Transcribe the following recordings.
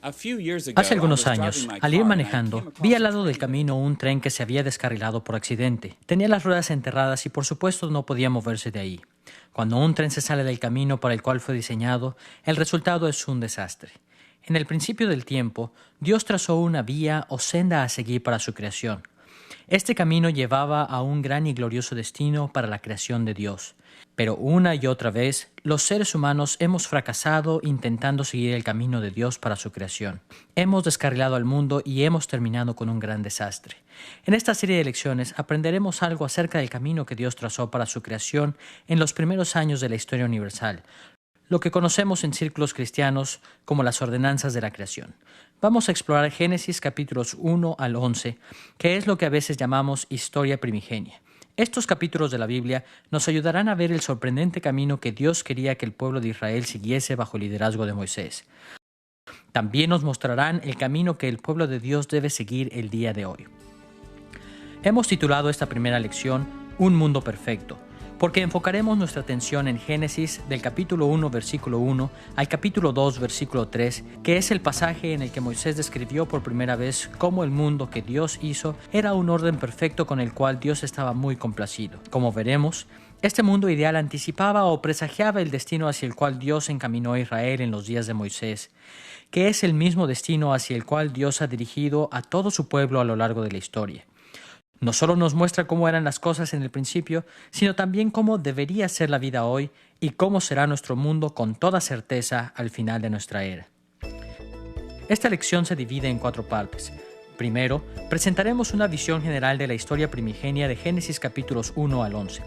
Hace algunos años, al ir manejando, vi al lado del camino un tren que se había descarrilado por accidente. Tenía las ruedas enterradas y por supuesto no podía moverse de ahí. Cuando un tren se sale del camino para el cual fue diseñado, el resultado es un desastre. En el principio del tiempo, Dios trazó una vía o senda a seguir para su creación. Este camino llevaba a un gran y glorioso destino para la creación de Dios. Pero una y otra vez, los seres humanos hemos fracasado intentando seguir el camino de Dios para su creación. Hemos descarrilado al mundo y hemos terminado con un gran desastre. En esta serie de lecciones aprenderemos algo acerca del camino que Dios trazó para su creación en los primeros años de la historia universal, lo que conocemos en círculos cristianos como las ordenanzas de la creación. Vamos a explorar Génesis capítulos 1 al 11, que es lo que a veces llamamos historia primigenia. Estos capítulos de la Biblia nos ayudarán a ver el sorprendente camino que Dios quería que el pueblo de Israel siguiese bajo el liderazgo de Moisés. También nos mostrarán el camino que el pueblo de Dios debe seguir el día de hoy. Hemos titulado esta primera lección Un mundo perfecto, porque enfocaremos nuestra atención en Génesis del capítulo 1, versículo 1 al capítulo 2, versículo 3, que es el pasaje en el que Moisés describió por primera vez cómo el mundo que Dios hizo era un orden perfecto con el cual Dios estaba muy complacido. Como veremos, este mundo ideal anticipaba o presagiaba el destino hacia el cual Dios encaminó a Israel en los días de Moisés, que es el mismo destino hacia el cual Dios ha dirigido a todo su pueblo a lo largo de la historia. No solo nos muestra cómo eran las cosas en el principio, sino también cómo debería ser la vida hoy y cómo será nuestro mundo con toda certeza al final de nuestra era. Esta lección se divide en 4 partes. Primero, presentaremos una visión general de la historia primigenia de Génesis capítulos 1 al 11.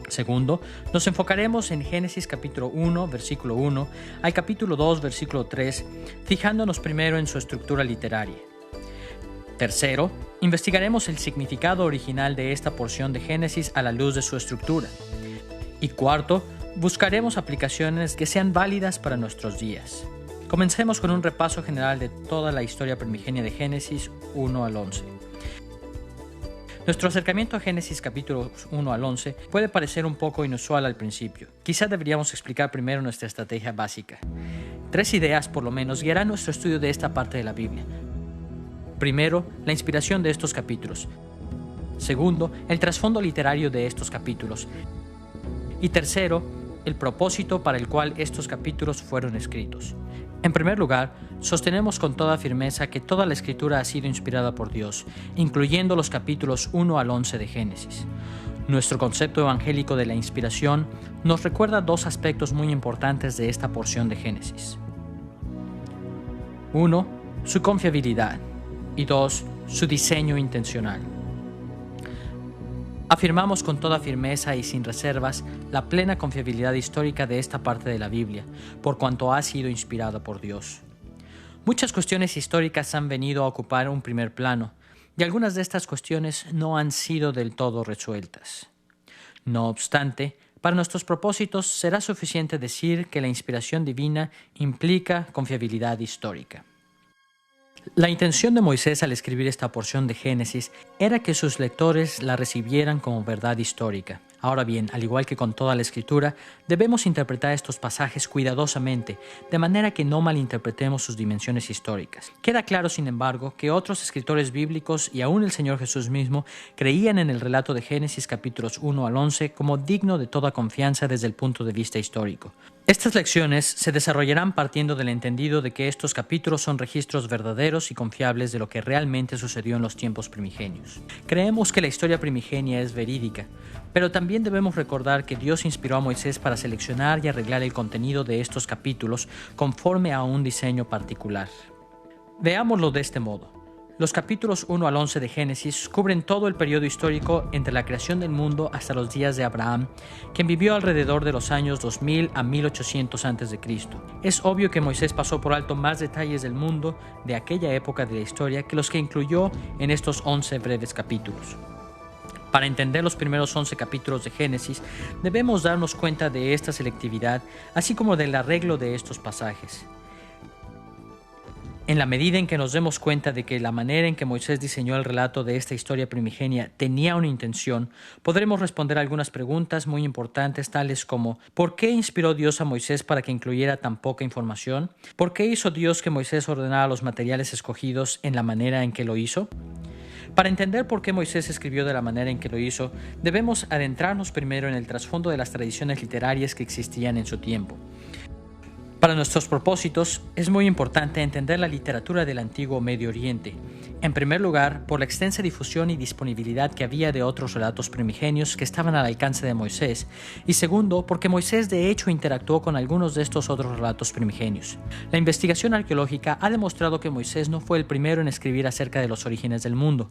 Segundo, nos enfocaremos en Génesis capítulo 1, versículo 1 al capítulo 2, versículo 3, fijándonos primero en su estructura literaria. Tercero, investigaremos el significado original de esta porción de Génesis a la luz de su estructura. Y cuarto, buscaremos aplicaciones que sean válidas para nuestros días. Comencemos con un repaso general de toda la historia primigenia de Génesis 1 al 11. Nuestro acercamiento a Génesis capítulos 1 al 11 puede parecer un poco inusual al principio. Quizá deberíamos explicar primero nuestra estrategia básica. 3 ideas, por lo menos, guiarán nuestro estudio de esta parte de la Biblia. Primero, la inspiración de estos capítulos. Segundo, el trasfondo literario de estos capítulos. Y tercero, el propósito para el cual estos capítulos fueron escritos. En primer lugar, sostenemos con toda firmeza que toda la escritura ha sido inspirada por Dios, incluyendo los capítulos 1 al 11 de Génesis. Nuestro concepto evangélico de la inspiración nos recuerda 2 aspectos muy importantes de esta porción de Génesis. 1. Su confiabilidad. Y 2. Su diseño intencional. Afirmamos con toda firmeza y sin reservas la plena confiabilidad histórica de esta parte de la Biblia, por cuanto ha sido inspirada por Dios. Muchas cuestiones históricas han venido a ocupar un primer plano, y algunas de estas cuestiones no han sido del todo resueltas. No obstante, para nuestros propósitos será suficiente decir que la inspiración divina implica confiabilidad histórica. La intención de Moisés al escribir esta porción de Génesis era que sus lectores la recibieran como verdad histórica. Ahora bien, al igual que con toda la escritura, debemos interpretar estos pasajes cuidadosamente, de manera que no malinterpretemos sus dimensiones históricas. Queda claro, sin embargo, que otros escritores bíblicos y aún el Señor Jesús mismo creían en el relato de Génesis capítulos 1 al 11 como digno de toda confianza desde el punto de vista histórico. Estas lecciones se desarrollarán partiendo del entendido de que estos capítulos son registros verdaderos y confiables de lo que realmente sucedió en los tiempos primigenios. Creemos que la historia primigenia es verídica, pero también debemos recordar que Dios inspiró a Moisés para seleccionar y arreglar el contenido de estos capítulos conforme a un diseño particular. Veámoslo de este modo. Los capítulos 1 al 11 de Génesis cubren todo el periodo histórico entre la creación del mundo hasta los días de Abraham, quien vivió alrededor de los años 2000 a 1800 a.C. Es obvio que Moisés pasó por alto más detalles del mundo de aquella época de la historia que los que incluyó en estos 11 breves capítulos. Para entender los primeros 11 capítulos de Génesis, debemos darnos cuenta de esta selectividad, así como del arreglo de estos pasajes. En la medida en que nos demos cuenta de que la manera en que Moisés diseñó el relato de esta historia primigenia tenía una intención, podremos responder algunas preguntas muy importantes tales como ¿por qué inspiró Dios a Moisés para que incluyera tan poca información? ¿Por qué hizo Dios que Moisés ordenara los materiales escogidos en la manera en que lo hizo? Para entender por qué Moisés escribió de la manera en que lo hizo, debemos adentrarnos primero en el trasfondo de las tradiciones literarias que existían en su tiempo. Para nuestros propósitos, es muy importante entender la literatura del antiguo Medio Oriente. En primer lugar, por la extensa difusión y disponibilidad que había de otros relatos primigenios que estaban al alcance de Moisés, y segundo, porque Moisés de hecho interactuó con algunos de estos otros relatos primigenios. La investigación arqueológica ha demostrado que Moisés no fue el primero en escribir acerca de los orígenes del mundo.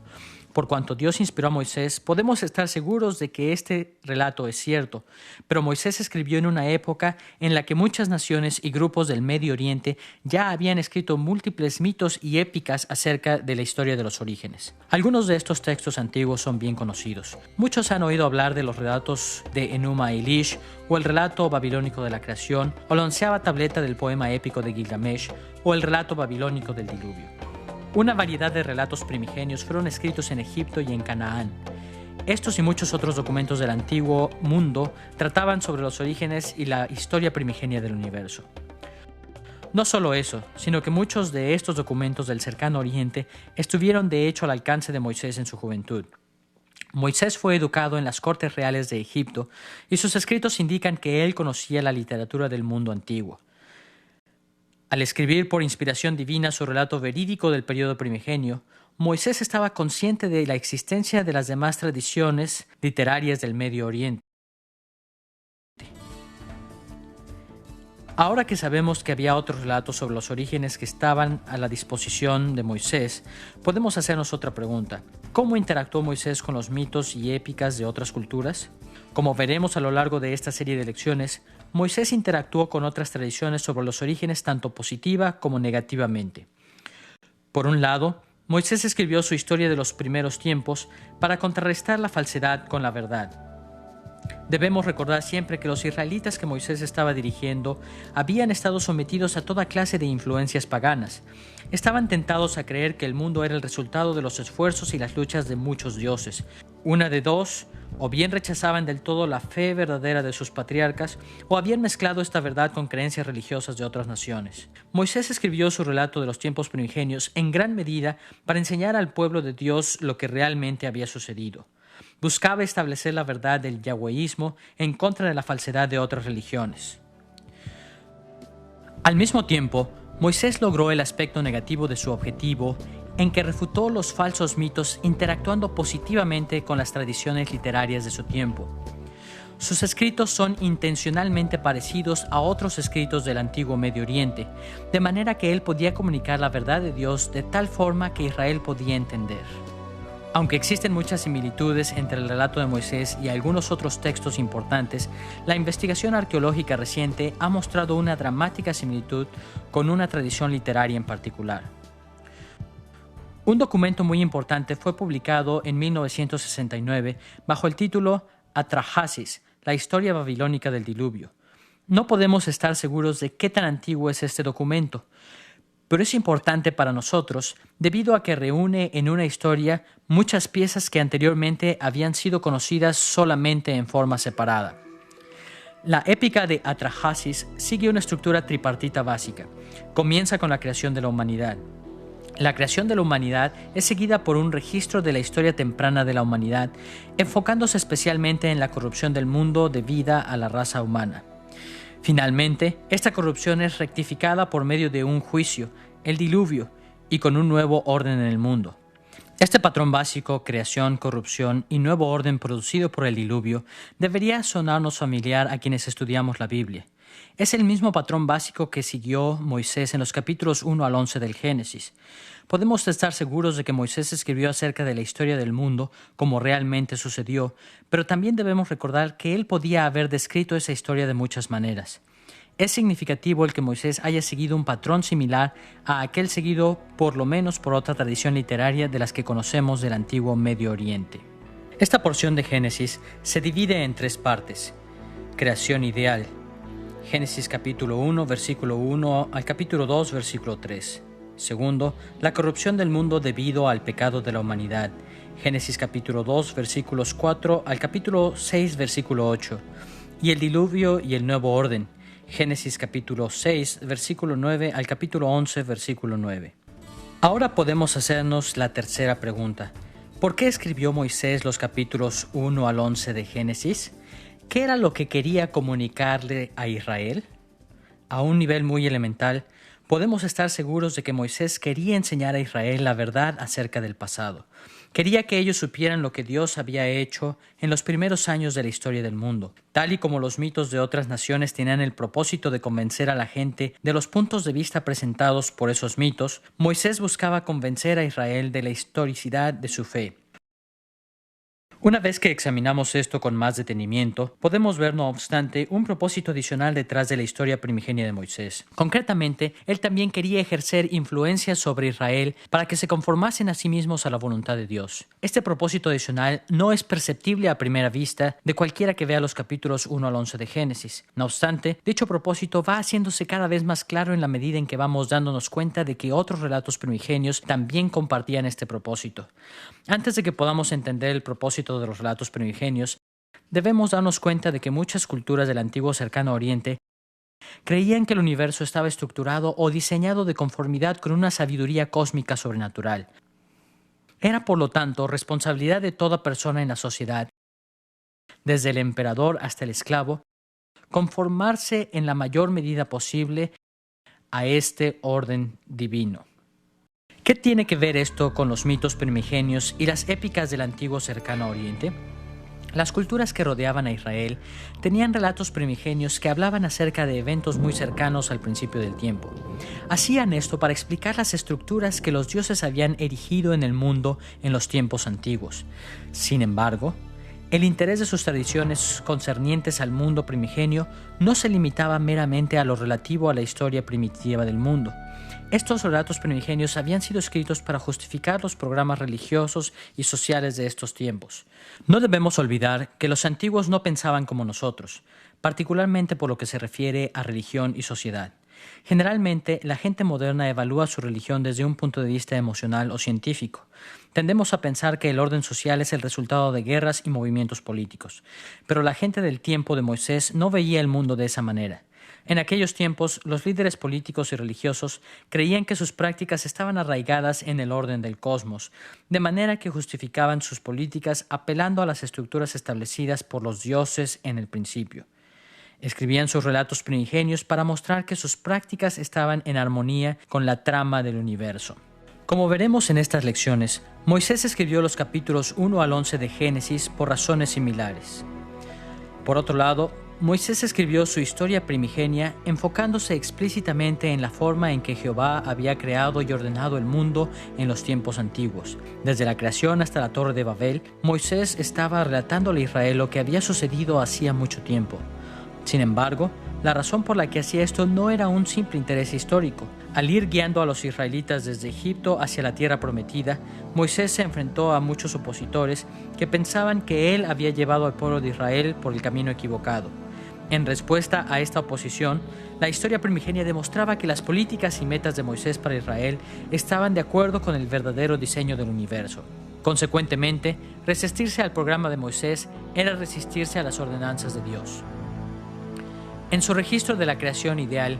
Por cuanto Dios inspiró a Moisés, podemos estar seguros de que este relato es cierto, pero Moisés escribió en una época en la que muchas naciones y grupos del Medio Oriente ya habían escrito múltiples mitos y épicas acerca de la historia de los orígenes. Algunos de estos textos antiguos son bien conocidos. Muchos han oído hablar de los relatos de Enuma Elish, o el relato babilónico de la creación, o la 11ª tableta del poema épico de Gilgamesh, o el relato babilónico del diluvio. Una variedad de relatos primigenios fueron escritos en Egipto y en Canaán. Estos y muchos otros documentos del antiguo mundo trataban sobre los orígenes y la historia primigenia del universo. No solo eso, sino que muchos de estos documentos del cercano Oriente estuvieron de hecho al alcance de Moisés en su juventud. Moisés fue educado en las cortes reales de Egipto y sus escritos indican que él conocía la literatura del mundo antiguo. Al escribir por inspiración divina su relato verídico del período primigenio, Moisés estaba consciente de la existencia de las demás tradiciones literarias del Medio Oriente. Ahora que sabemos que había otros relatos sobre los orígenes que estaban a la disposición de Moisés, podemos hacernos otra pregunta. ¿Cómo interactuó Moisés con los mitos y épicas de otras culturas? Como veremos a lo largo de esta serie de lecciones, Moisés interactuó con otras tradiciones sobre los orígenes tanto positiva como negativamente. Por un lado, Moisés escribió su historia de los primeros tiempos para contrarrestar la falsedad con la verdad. Debemos recordar siempre que los israelitas que Moisés estaba dirigiendo habían estado sometidos a toda clase de influencias paganas. Estaban tentados a creer que el mundo era el resultado de los esfuerzos y las luchas de muchos dioses. Una de dos, o bien rechazaban del todo la fe verdadera de sus patriarcas, o habían mezclado esta verdad con creencias religiosas de otras naciones. Moisés escribió su relato de los tiempos primigenios en gran medida para enseñar al pueblo de Dios lo que realmente había sucedido. Buscaba establecer la verdad del yahweísmo en contra de la falsedad de otras religiones. Al mismo tiempo, Moisés logró el aspecto negativo de su objetivo en que refutó los falsos mitos interactuando positivamente con las tradiciones literarias de su tiempo. Sus escritos son intencionalmente parecidos a otros escritos del antiguo Medio Oriente, de manera que él podía comunicar la verdad de Dios de tal forma que Israel podía entender. Aunque existen muchas similitudes entre el relato de Moisés y algunos otros textos importantes, la investigación arqueológica reciente ha mostrado una dramática similitud con una tradición literaria en particular. Un documento muy importante fue publicado en 1969 bajo el título Atrahasis, la historia babilónica del diluvio. No podemos estar seguros de qué tan antiguo es este documento, pero es importante para nosotros debido a que reúne en una historia muchas piezas que anteriormente habían sido conocidas solamente en forma separada. La épica de Atrahasis sigue una estructura tripartita básica. Comienza con la creación de la humanidad. La creación de la humanidad es seguida por un registro de la historia temprana de la humanidad, enfocándose especialmente en la corrupción del mundo debida a la raza humana. Finalmente, esta corrupción es rectificada por medio de un juicio, el diluvio, y con un nuevo orden en el mundo. Este patrón básico, creación, corrupción y nuevo orden producido por el diluvio, debería sonarnos familiar a quienes estudiamos la Biblia. Es el mismo patrón básico que siguió Moisés en los capítulos 1 al 11 del Génesis. Podemos estar seguros de que Moisés escribió acerca de la historia del mundo como realmente sucedió, pero también debemos recordar que él podía haber descrito esa historia de muchas maneras. Es significativo el que Moisés haya seguido un patrón similar a aquel seguido por lo menos por otra tradición literaria de las que conocemos del antiguo Medio Oriente. Esta porción de Génesis se divide en tres partes. Creación ideal. Génesis capítulo 1, versículo 1 al capítulo 2, versículo 3. Segundo, la corrupción del mundo debido al pecado de la humanidad. Génesis capítulo 2, versículos 4 al capítulo 6, versículo 8. Y el diluvio y el nuevo orden. Génesis capítulo 6, versículo 9 al capítulo 11, versículo 9. Ahora podemos hacernos la tercera pregunta. ¿Por qué escribió Moisés los capítulos 1 al 11 de Génesis? ¿Qué era lo que quería comunicarle a Israel? A un nivel muy elemental, podemos estar seguros de que Moisés quería enseñar a Israel la verdad acerca del pasado. Quería que ellos supieran lo que Dios había hecho en los primeros años de la historia del mundo. Tal y como los mitos de otras naciones tenían el propósito de convencer a la gente de los puntos de vista presentados por esos mitos, Moisés buscaba convencer a Israel de la historicidad de su fe. Una vez que examinamos esto con más detenimiento, podemos ver, no obstante, un propósito adicional detrás de la historia primigenia de Moisés. Concretamente, él también quería ejercer influencia sobre Israel para que se conformasen a sí mismos a la voluntad de Dios. Este propósito adicional no es perceptible a primera vista de cualquiera que vea los capítulos 1 al 11 de Génesis. No obstante, dicho propósito va haciéndose cada vez más claro en la medida en que vamos dándonos cuenta de que otros relatos primigenios también compartían este propósito. Antes de que podamos entender el propósito de los relatos primigenios, debemos darnos cuenta de que muchas culturas del antiguo Cercano Oriente creían que el universo estaba estructurado o diseñado de conformidad con una sabiduría cósmica sobrenatural. Era, por lo tanto, responsabilidad de toda persona en la sociedad, desde el emperador hasta el esclavo, conformarse en la mayor medida posible a este orden divino. ¿Qué tiene que ver esto con los mitos primigenios y las épicas del antiguo Cercano Oriente? Las culturas que rodeaban a Israel tenían relatos primigenios que hablaban acerca de eventos muy cercanos al principio del tiempo. Hacían esto para explicar las estructuras que los dioses habían erigido en el mundo en los tiempos antiguos. Sin embargo, el interés de sus tradiciones concernientes al mundo primigenio no se limitaba meramente a lo relativo a la historia primitiva del mundo. Estos relatos primigenios habían sido escritos para justificar los programas religiosos y sociales de estos tiempos. No debemos olvidar que los antiguos no pensaban como nosotros, particularmente por lo que se refiere a religión y sociedad. Generalmente, la gente moderna evalúa su religión desde un punto de vista emocional o científico. Tendemos a pensar que el orden social es el resultado de guerras y movimientos políticos, pero la gente del tiempo de Moisés no veía el mundo de esa manera. En aquellos tiempos, los líderes políticos y religiosos creían que sus prácticas estaban arraigadas en el orden del cosmos, de manera que justificaban sus políticas apelando a las estructuras establecidas por los dioses en el principio. Escribían sus relatos primigenios para mostrar que sus prácticas estaban en armonía con la trama del universo. Como veremos en estas lecciones, Moisés escribió los capítulos 1 al 11 de Génesis por razones similares. Por otro lado, Moisés escribió su historia primigenia enfocándose explícitamente en la forma en que Jehová había creado y ordenado el mundo en los tiempos antiguos. Desde la creación hasta la Torre de Babel, Moisés estaba relatándole a Israel lo que había sucedido hacía mucho tiempo. Sin embargo, la razón por la que hacía esto no era un simple interés histórico. Al ir guiando a los israelitas desde Egipto hacia la tierra prometida, Moisés se enfrentó a muchos opositores que pensaban que él había llevado al pueblo de Israel por el camino equivocado. En respuesta a esta oposición, la historia primigenia demostraba que las políticas y metas de Moisés para Israel estaban de acuerdo con el verdadero diseño del universo. Consecuentemente, resistirse al programa de Moisés era resistirse a las ordenanzas de Dios. En su registro de la creación ideal,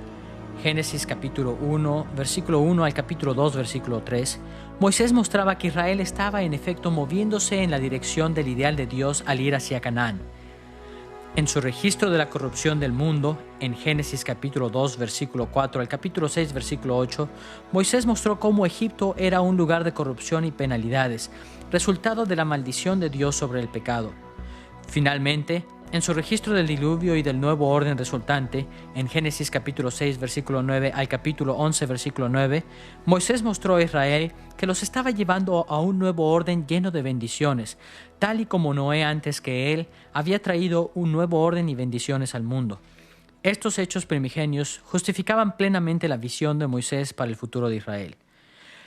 Génesis capítulo 1, versículo 1 al capítulo 2, versículo 3, Moisés mostraba que Israel estaba en efecto moviéndose en la dirección del ideal de Dios al ir hacia Canaán. En su registro de la corrupción del mundo, en Génesis capítulo 2, versículo 4 al capítulo 6, versículo 8, Moisés mostró cómo Egipto era un lugar de corrupción y penalidades, resultado de la maldición de Dios sobre el pecado. Finalmente, en su registro del diluvio y del nuevo orden resultante, en Génesis capítulo 6, versículo 9 al capítulo 11, versículo 9, Moisés mostró a Israel que los estaba llevando a un nuevo orden lleno de bendiciones, tal y como Noé antes que él había traído un nuevo orden y bendiciones al mundo. Estos hechos primigenios justificaban plenamente la visión de Moisés para el futuro de Israel.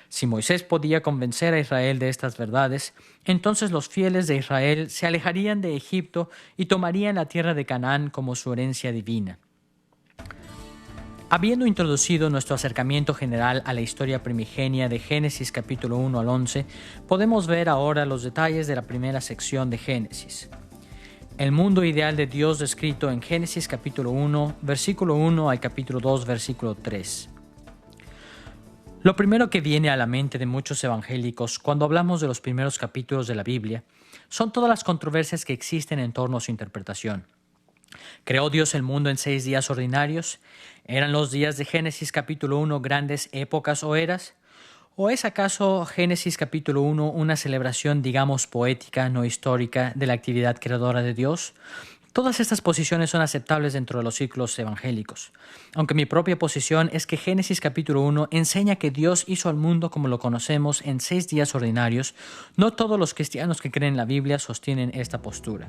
Si Moisés podía convencer a Israel de estas verdades, entonces los fieles de Israel se alejarían de Egipto y tomarían la tierra de Canaán como su herencia divina. Habiendo introducido nuestro acercamiento general a la historia primigenia de Génesis capítulo 1 al 11, podemos ver ahora los detalles de la primera sección de Génesis. El mundo ideal de Dios descrito en Génesis capítulo 1, versículo 1 al capítulo 2, versículo 3. Lo primero que viene a la mente de muchos evangélicos cuando hablamos de los primeros capítulos de la Biblia son todas las controversias que existen en torno a su interpretación. ¿Creó Dios el mundo en 6 días ordinarios? ¿Eran los días de Génesis capítulo 1 grandes épocas o eras? ¿O es acaso Génesis capítulo 1 una celebración, digamos, poética, no histórica, de la actividad creadora de Dios? Todas estas posiciones son aceptables dentro de los círculos evangélicos, aunque mi propia posición es que Génesis capítulo 1 enseña que Dios hizo al mundo como lo conocemos en 6 días ordinarios. No todos los cristianos que creen en la Biblia sostienen esta postura.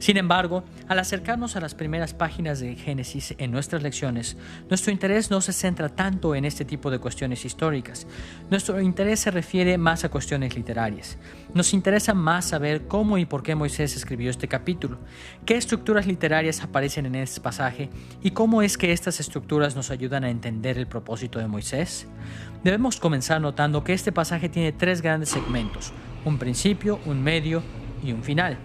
Sin embargo, al acercarnos a las primeras páginas de Génesis en nuestras lecciones, nuestro interés no se centra tanto en este tipo de cuestiones históricas. Nuestro interés se refiere más a cuestiones literarias. Nos interesa más saber cómo y por qué Moisés escribió este capítulo, qué estructuras literarias aparecen en este pasaje y cómo es que estas estructuras nos ayudan a entender el propósito de Moisés. Debemos comenzar notando que este pasaje tiene 3 grandes segmentos: un principio, un medio y un final.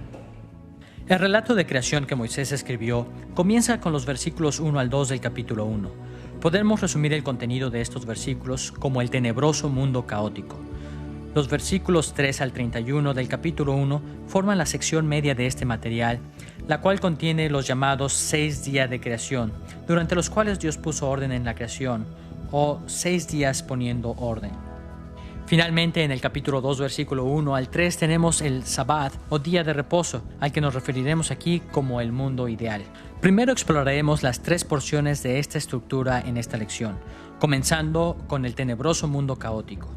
El relato de creación que Moisés escribió comienza con los versículos 1 al 2 del capítulo 1. Podemos resumir el contenido de estos versículos como el tenebroso mundo caótico. Los versículos 3 al 31 del capítulo 1 forman la sección media de este material, la cual contiene los llamados 6 días de creación, durante los cuales Dios puso orden en la creación, o 6 días poniendo orden. Finalmente, en el capítulo 2, versículo 1 al 3, tenemos el Sabbat o día de reposo, al que nos referiremos aquí como el mundo ideal. Primero exploraremos las 3 porciones de esta estructura en esta lección, comenzando con el tenebroso mundo caótico.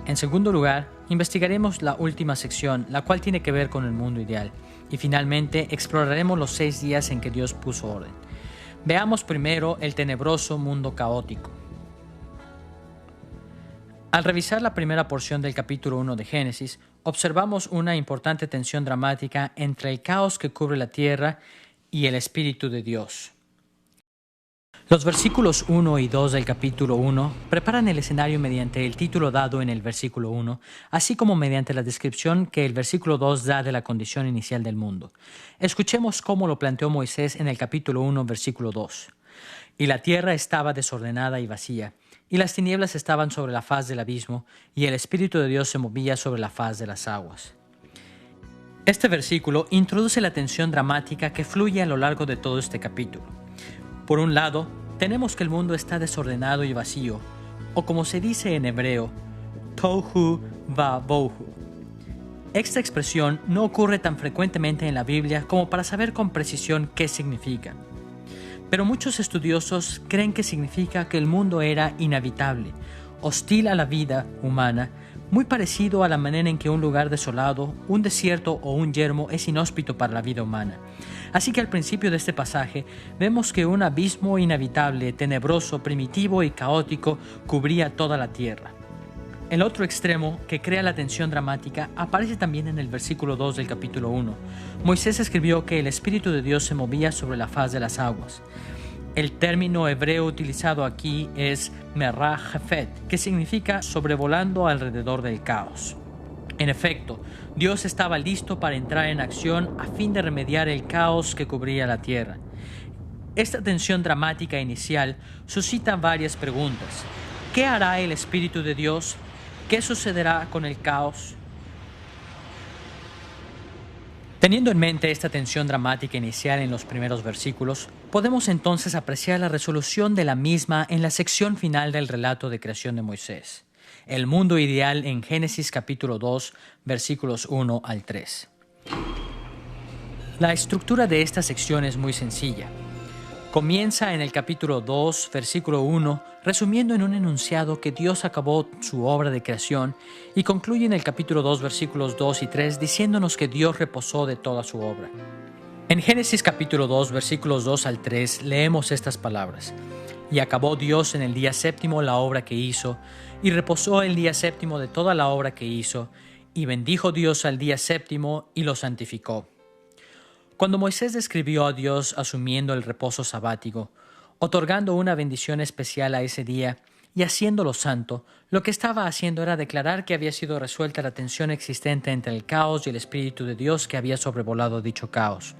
En segundo lugar, investigaremos la última sección, la cual tiene que ver con el mundo ideal. Y finalmente, exploraremos los 6 días en que Dios puso orden. Veamos primero el tenebroso mundo caótico. Al revisar la primera porción del capítulo 1 de Génesis, observamos una importante tensión dramática entre el caos que cubre la tierra y el Espíritu de Dios. Los versículos 1 y 2 del capítulo 1 preparan el escenario mediante el título dado en el versículo 1, así como mediante la descripción que el versículo 2 da de la condición inicial del mundo. Escuchemos cómo lo planteó Moisés en el capítulo 1, versículo 2. Y la tierra estaba desordenada y vacía, y las tinieblas estaban sobre la faz del abismo, y el Espíritu de Dios se movía sobre la faz de las aguas. Este versículo introduce la tensión dramática que fluye a lo largo de todo este capítulo. Por un lado, tenemos que el mundo está desordenado y vacío, o como se dice en hebreo, tohu va-bohu. Esta expresión no ocurre tan frecuentemente en la Biblia como para saber con precisión qué significa. Pero muchos estudiosos creen que significa que el mundo era inhabitable, hostil a la vida humana, muy parecido a la manera en que un lugar desolado, un desierto o un yermo es inhóspito para la vida humana. Así que al principio de este pasaje vemos que un abismo inhabitable, tenebroso, primitivo y caótico cubría toda la tierra. El otro extremo, que crea la tensión dramática, aparece también en el versículo 2 del capítulo 1. Moisés escribió que el Espíritu de Dios se movía sobre la faz de las aguas. El término hebreo utilizado aquí es merah jefet, que significa sobrevolando alrededor del caos. En efecto, Dios estaba listo para entrar en acción a fin de remediar el caos que cubría la tierra. Esta tensión dramática inicial suscita varias preguntas. ¿Qué hará el Espíritu de Dios? ¿Qué sucederá con el caos? Teniendo en mente esta tensión dramática inicial en los primeros versículos, podemos entonces apreciar la resolución de la misma en la sección final del relato de creación de Moisés, el mundo ideal en Génesis capítulo 2, versículos 1 al 3. La estructura de esta sección es muy sencilla. Comienza en el capítulo 2, versículo 1, resumiendo en un enunciado que Dios acabó su obra de creación, y concluye en el capítulo 2, versículos 2 y 3, diciéndonos que Dios reposó de toda su obra. En Génesis capítulo 2, versículos 2 al 3, leemos estas palabras. Y acabó Dios en el día séptimo la obra que hizo, y reposó el día séptimo de toda la obra que hizo, y bendijo Dios al día séptimo y lo santificó. Cuando Moisés describió a Dios asumiendo el reposo sabático, otorgando una bendición especial a ese día y haciéndolo santo. Lo que estaba haciendo era declarar que había sido resuelta la tensión existente entre el caos y el Espíritu de Dios que había sobrevolado dicho caos.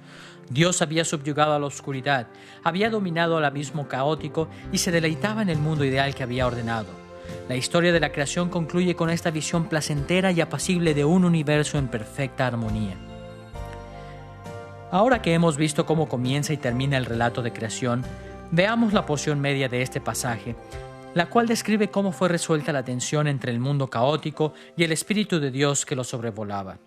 Dios había subyugado a la oscuridad, había dominado al abismo caótico y se deleitaba en el mundo ideal que había ordenado. La historia de la creación concluye con esta visión placentera y apacible de un universo en perfecta armonía. Ahora que hemos visto cómo comienza y termina el relato de creación, veamos la porción media de este pasaje, la cual describe cómo fue resuelta la tensión entre el mundo caótico y el Espíritu de Dios que lo sobrevolaba.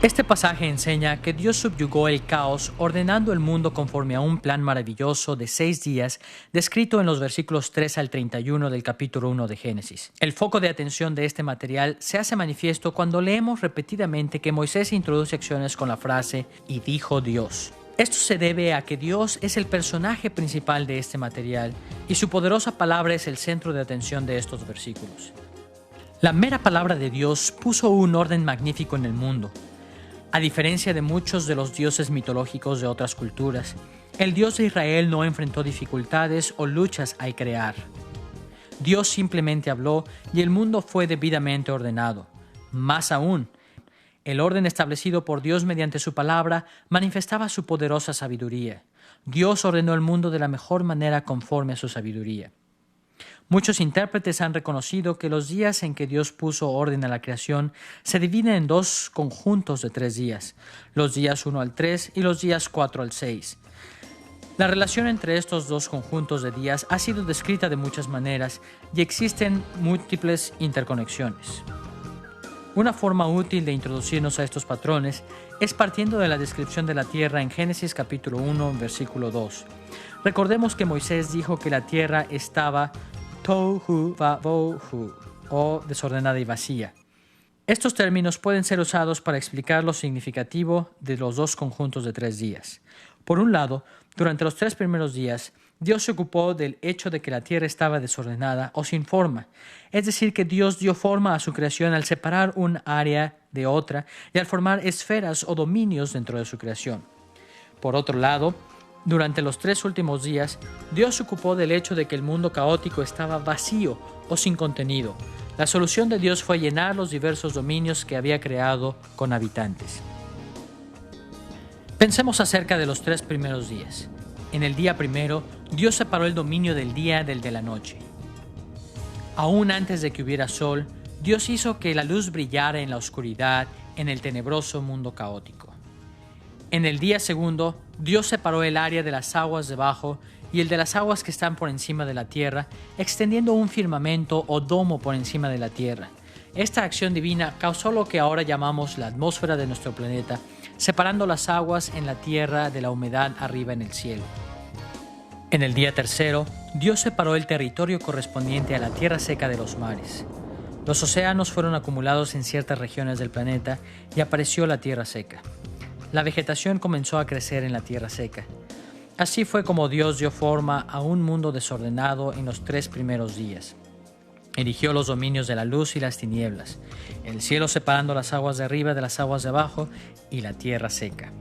Este pasaje enseña que Dios subyugó el caos ordenando el mundo conforme a un plan maravilloso de 6 días descrito en los versículos 3 al 31 del capítulo 1 de Génesis. El foco de atención de este material se hace manifiesto cuando leemos repetidamente que Moisés introduce acciones con la frase «y dijo Dios». Esto se debe a que Dios es el personaje principal de este material y su poderosa palabra es el centro de atención de estos versículos. La mera palabra de Dios puso un orden magnífico en el mundo. A diferencia de muchos de los dioses mitológicos de otras culturas, el Dios de Israel no enfrentó dificultades o luchas al crear. Dios simplemente habló y el mundo fue debidamente ordenado. Más aún, el orden establecido por Dios mediante su palabra manifestaba su poderosa sabiduría. Dios ordenó el mundo de la mejor manera conforme a su sabiduría. Muchos intérpretes han reconocido que los días en que Dios puso orden a la creación se dividen en 2 conjuntos de 3 días, los días 1 al 3 y los días 4 al 6. La relación entre estos 2 conjuntos de días ha sido descrita de muchas maneras y existen múltiples interconexiones. Una forma útil de introducirnos a estos patrones es partiendo de la descripción de la tierra en Génesis capítulo 1, versículo 2. Recordemos que Moisés dijo que la tierra estaba tohu vavohu, o desordenada y vacía. Estos términos pueden ser usados para explicar lo significativo de los 2 conjuntos de 3 días. Por un lado, durante los 3 primeros días, Dios se ocupó del hecho de que la tierra estaba desordenada o sin forma, es decir, que Dios dio forma a su creación al separar un área de otra y al formar esferas o dominios dentro de su creación. Por otro lado, durante los 3 últimos días, Dios se ocupó del hecho de que el mundo caótico estaba vacío o sin contenido. La solución de Dios fue llenar los diversos dominios que había creado con habitantes. Pensemos acerca de los 3 primeros días. En el día primero, Dios separó el dominio del día del de la noche. Aún antes de que hubiera sol, Dios hizo que la luz brillara en la oscuridad, en el tenebroso mundo caótico. En el día segundo, Dios separó el área de las aguas debajo y el de las aguas que están por encima de la tierra, extendiendo un firmamento o domo por encima de la tierra. Esta acción divina causó lo que ahora llamamos la atmósfera de nuestro planeta, separando las aguas en la tierra de la humedad arriba en el cielo. En el día tercero, Dios separó el territorio correspondiente a la tierra seca de los mares. Los océanos fueron acumulados en ciertas regiones del planeta y apareció la tierra seca. La vegetación comenzó a crecer en la tierra seca. Así fue como Dios dio forma a un mundo desordenado en los 3 primeros días. Erigió los dominios de la luz y las tinieblas, el cielo separando las aguas de arriba de las aguas de abajo y la tierra seca.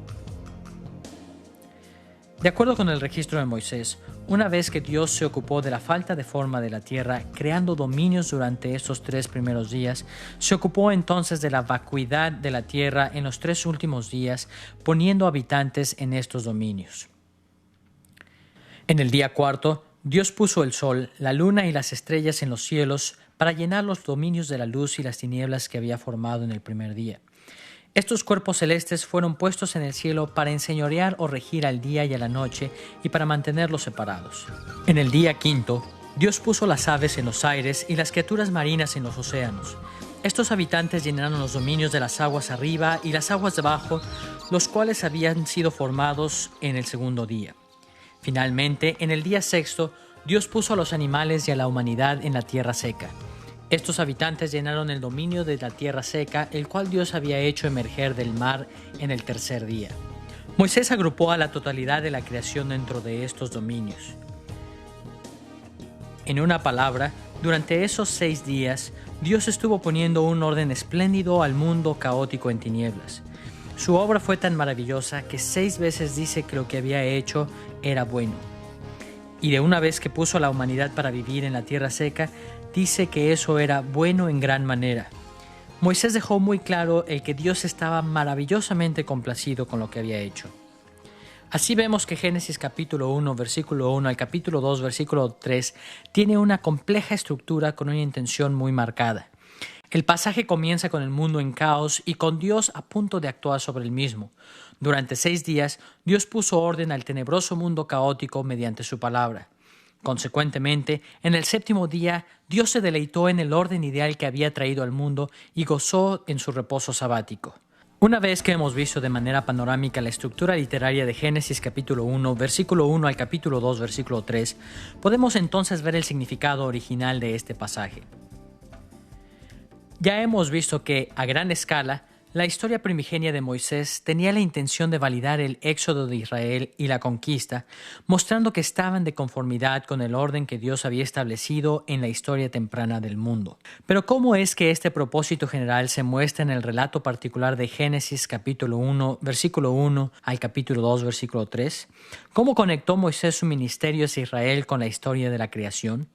De acuerdo con el registro de Moisés, una vez que Dios se ocupó de la falta de forma de la tierra, creando dominios durante estos 3 primeros días, se ocupó entonces de la vacuidad de la tierra en los 3 últimos días, poniendo habitantes en estos dominios. En el día cuarto, Dios puso el sol, la luna y las estrellas en los cielos para llenar los dominios de la luz y las tinieblas que había formado en el primer día. Estos cuerpos celestes fueron puestos en el cielo para enseñorear o regir al día y a la noche y para mantenerlos separados. En el día quinto, Dios puso las aves en los aires y las criaturas marinas en los océanos. Estos habitantes llenaron los dominios de las aguas arriba y las aguas debajo, los cuales habían sido formados en el segundo día. Finalmente, en el día sexto, Dios puso a los animales y a la humanidad en la tierra seca. Estos habitantes llenaron el dominio de la tierra seca, el cual Dios había hecho emerger del mar en el tercer día. Moisés agrupó a la totalidad de la creación dentro de estos dominios. En una palabra, durante esos 6 días, Dios estuvo poniendo un orden espléndido al mundo caótico en tinieblas. Su obra fue tan maravillosa que 6 veces dice que lo que había hecho era bueno. Y de una vez que puso a la humanidad para vivir en la tierra seca, dice que eso era bueno en gran manera. Moisés dejó muy claro el que Dios estaba maravillosamente complacido con lo que había hecho. Así vemos que Génesis capítulo 1, versículo 1 al capítulo 2, versículo 3 tiene una compleja estructura con una intención muy marcada. El pasaje comienza con el mundo en caos y con Dios a punto de actuar sobre el mismo. Durante 6 días, Dios puso orden al tenebroso mundo caótico mediante su palabra. Consecuentemente, en el 7º día, Dios se deleitó en el orden ideal que había traído al mundo y gozó en su reposo sabático. Una vez que hemos visto de manera panorámica la estructura literaria de Génesis capítulo 1, versículo 1 al capítulo 2, versículo 3, podemos entonces ver el significado original de este pasaje. Ya hemos visto que, a gran escala, la historia primigenia de Moisés tenía la intención de validar el éxodo de Israel y la conquista, mostrando que estaban de conformidad con el orden que Dios había establecido en la historia temprana del mundo. Pero ¿cómo es que este propósito general se muestra en el relato particular de Génesis capítulo 1, versículo 1 al capítulo 2, versículo 3? ¿Cómo conectó Moisés su ministerio hacia Israel con la historia de la creación?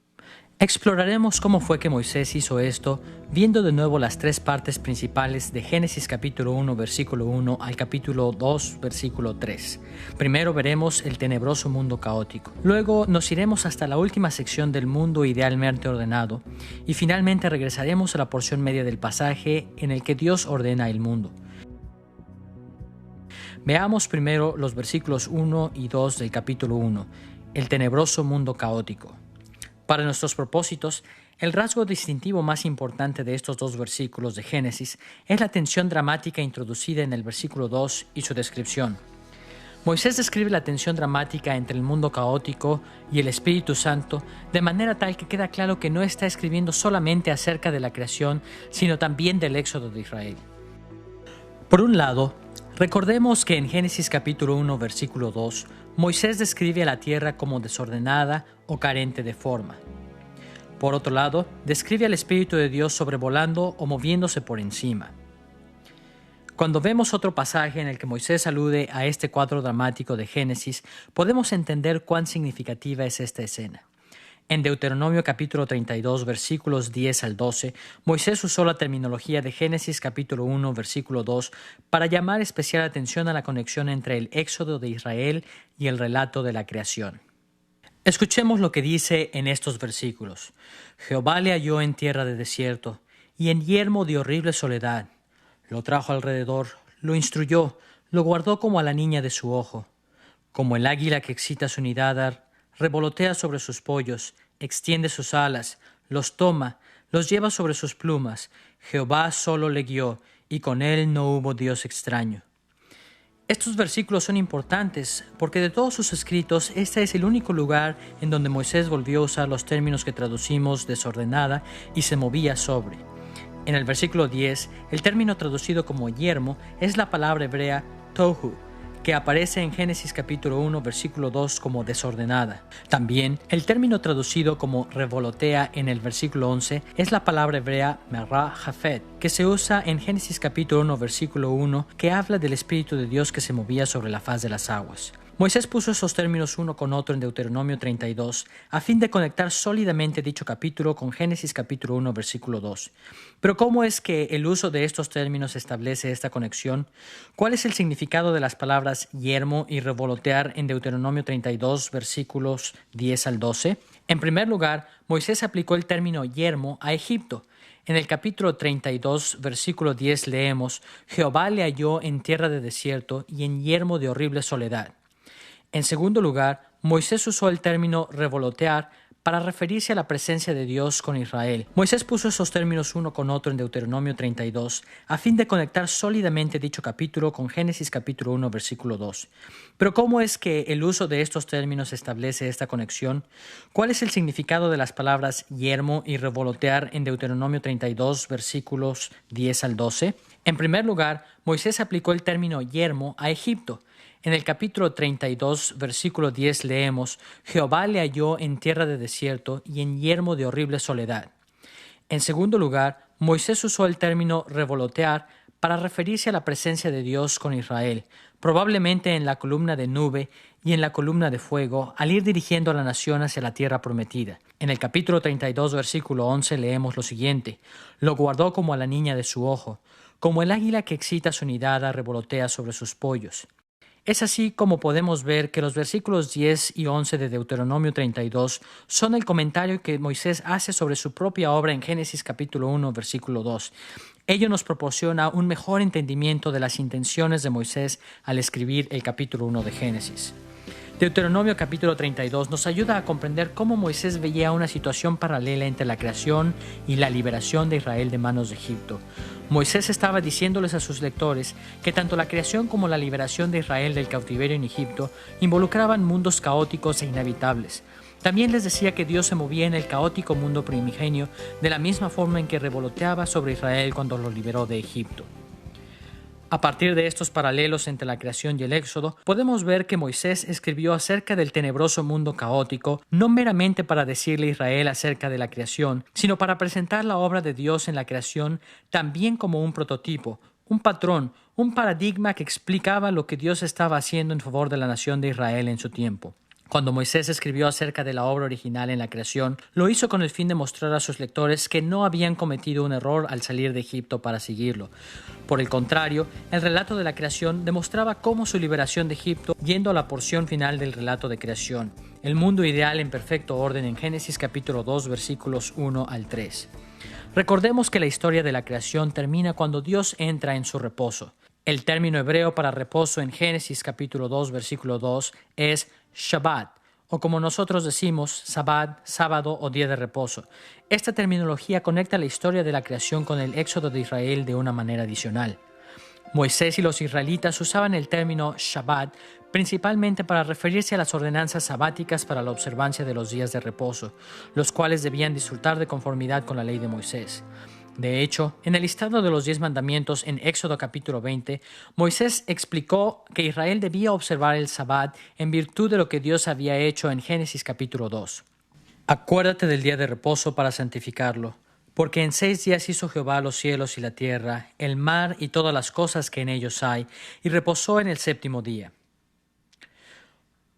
Exploraremos cómo fue que Moisés hizo esto, viendo de nuevo las 3 partes principales de Génesis capítulo 1, versículo 1 al capítulo 2, versículo 3. Primero veremos el tenebroso mundo caótico. Luego nos iremos hasta la última sección del mundo idealmente ordenado y finalmente regresaremos a la porción media del pasaje en el que Dios ordena el mundo. Veamos primero los versículos 1 y 2 del capítulo 1, el tenebroso mundo caótico. Para nuestros propósitos, el rasgo distintivo más importante de estos 2 versículos de Génesis es la tensión dramática introducida en el versículo 2 y su descripción. Moisés describe la tensión dramática entre el mundo caótico y el Espíritu Santo de manera tal que queda claro que no está escribiendo solamente acerca de la creación, sino también del éxodo de Israel. Por un lado, recordemos que en Génesis capítulo 1, versículo 2, Moisés describe a la tierra como desordenada o carente de forma. Por otro lado, describe al Espíritu de Dios sobrevolando o moviéndose por encima. Cuando vemos otro pasaje en el que Moisés alude a este cuadro dramático de Génesis, podemos entender cuán significativa es esta escena. En Deuteronomio capítulo 32, versículos 10 al 12, Moisés usó la terminología de Génesis capítulo 1, versículo 2 para llamar especial atención a la conexión entre el éxodo de Israel y el relato de la creación. Escuchemos lo que dice en estos versículos. Jehová le halló en tierra de desierto y en yermo de horrible soledad. Lo trajo alrededor, lo instruyó, lo guardó como a la niña de su ojo. Como el águila que excita su nidada, revolotea sobre sus pollos, extiende sus alas, los toma, los lleva sobre sus plumas. Jehová solo le guió, y con él no hubo Dios extraño. Estos versículos son importantes porque de todos sus escritos, este es el único lugar en donde Moisés volvió a usar los términos que traducimos desordenada y se movía sobre. En el versículo 10, el término traducido como yermo es la palabra hebrea tohu, que aparece en Génesis capítulo 1, versículo 2 como desordenada. También, el término traducido como revolotea en el versículo 11 es la palabra hebrea merah jafet, que se usa en Génesis capítulo 1, versículo 1, que habla del Espíritu de Dios que se movía sobre la faz de las aguas. Moisés puso esos términos uno con otro en Deuteronomio 32 a fin de conectar sólidamente dicho capítulo con Génesis capítulo 1, versículo 2. Pero ¿cómo es que el uso de estos términos establece esta conexión? ¿Cuál es el significado de las palabras yermo y revolotear en Deuteronomio 32, versículos 10 al 12? En primer lugar, Moisés aplicó el término yermo a Egipto. En el capítulo 32, versículo 10 leemos: Jehová le halló en tierra de desierto y en yermo de horrible soledad. En segundo lugar, Moisés usó el término revolotear para referirse a la presencia de Dios con Israel. Moisés puso esos términos uno con otro en Deuteronomio 32 a fin de conectar sólidamente dicho capítulo con Génesis capítulo 1, versículo 2. Pero ¿cómo es que el uso de estos términos establece esta conexión? ¿Cuál es el significado de las palabras yermo y revolotear en Deuteronomio 32, versículos 10 al 12? En primer lugar, Moisés aplicó el término yermo a Egipto. En el capítulo 32, versículo 10 leemos: Jehová le halló en tierra de desierto y en yermo de horrible soledad. En segundo lugar, Moisés usó el término revolotear para referirse a la presencia de Dios con Israel. probablemente en la columna de nube y en la columna de fuego, al ir dirigiendo a la nación hacia la tierra prometida. En el capítulo 32, versículo 11, leemos lo siguiente: «Lo guardó como a la niña de su ojo, como el águila que excita su nidada revolotea sobre sus pollos». Es así como podemos ver que los versículos 10 y 11 de Deuteronomio 32 son el comentario que Moisés hace sobre su propia obra en Génesis capítulo 1, versículo 2. Ello nos proporciona un mejor entendimiento de las intenciones de Moisés al escribir el capítulo 1 de Génesis. Deuteronomio capítulo 32 nos ayuda a comprender cómo Moisés veía una situación paralela entre la creación y la liberación de Israel de manos de Egipto. Moisés estaba diciéndoles a sus lectores que tanto la creación como la liberación de Israel del cautiverio en Egipto involucraban mundos caóticos e inhabitables. También les decía que Dios se movía en el caótico mundo primigenio de la misma forma en que revoloteaba sobre Israel cuando lo liberó de Egipto. A partir de estos paralelos entre la creación y el Éxodo, podemos ver que Moisés escribió acerca del tenebroso mundo caótico, no meramente para decirle a Israel acerca de la creación, sino para presentar la obra de Dios en la creación también como un prototipo, un patrón, un paradigma que explicaba lo que Dios estaba haciendo en favor de la nación de Israel en su tiempo. Cuando Moisés escribió acerca de la obra original en la creación, lo hizo con el fin de mostrar a sus lectores que no habían cometido un error al salir de Egipto para seguirlo. Por el contrario, el relato de la creación demostraba cómo su liberación de Egipto, yendo a la porción final del relato de creación, el mundo ideal en perfecto orden en Génesis capítulo 2, versículos 1 al 3. Recordemos que la historia de la creación termina cuando Dios entra en su reposo. El término hebreo para reposo en Génesis capítulo 2, versículo 2 es Shabbat, o como nosotros decimos, Sabbat, sábado o día de reposo. Esta terminología conecta la historia de la creación con el éxodo de Israel de una manera adicional. Moisés y los israelitas usaban el término Shabbat principalmente para referirse a las ordenanzas sabáticas para la observancia de los días de reposo, los cuales debían disfrutar de conformidad con la ley de Moisés. De hecho, en el listado de los 10 mandamientos en Éxodo capítulo 20, Moisés explicó que Israel debía observar el Sabbat en virtud de lo que Dios había hecho en Génesis capítulo 2. Acuérdate del día de reposo para santificarlo, porque en 6 días hizo Jehová los cielos y la tierra, el mar y todas las cosas que en ellos hay, y reposó en el séptimo día.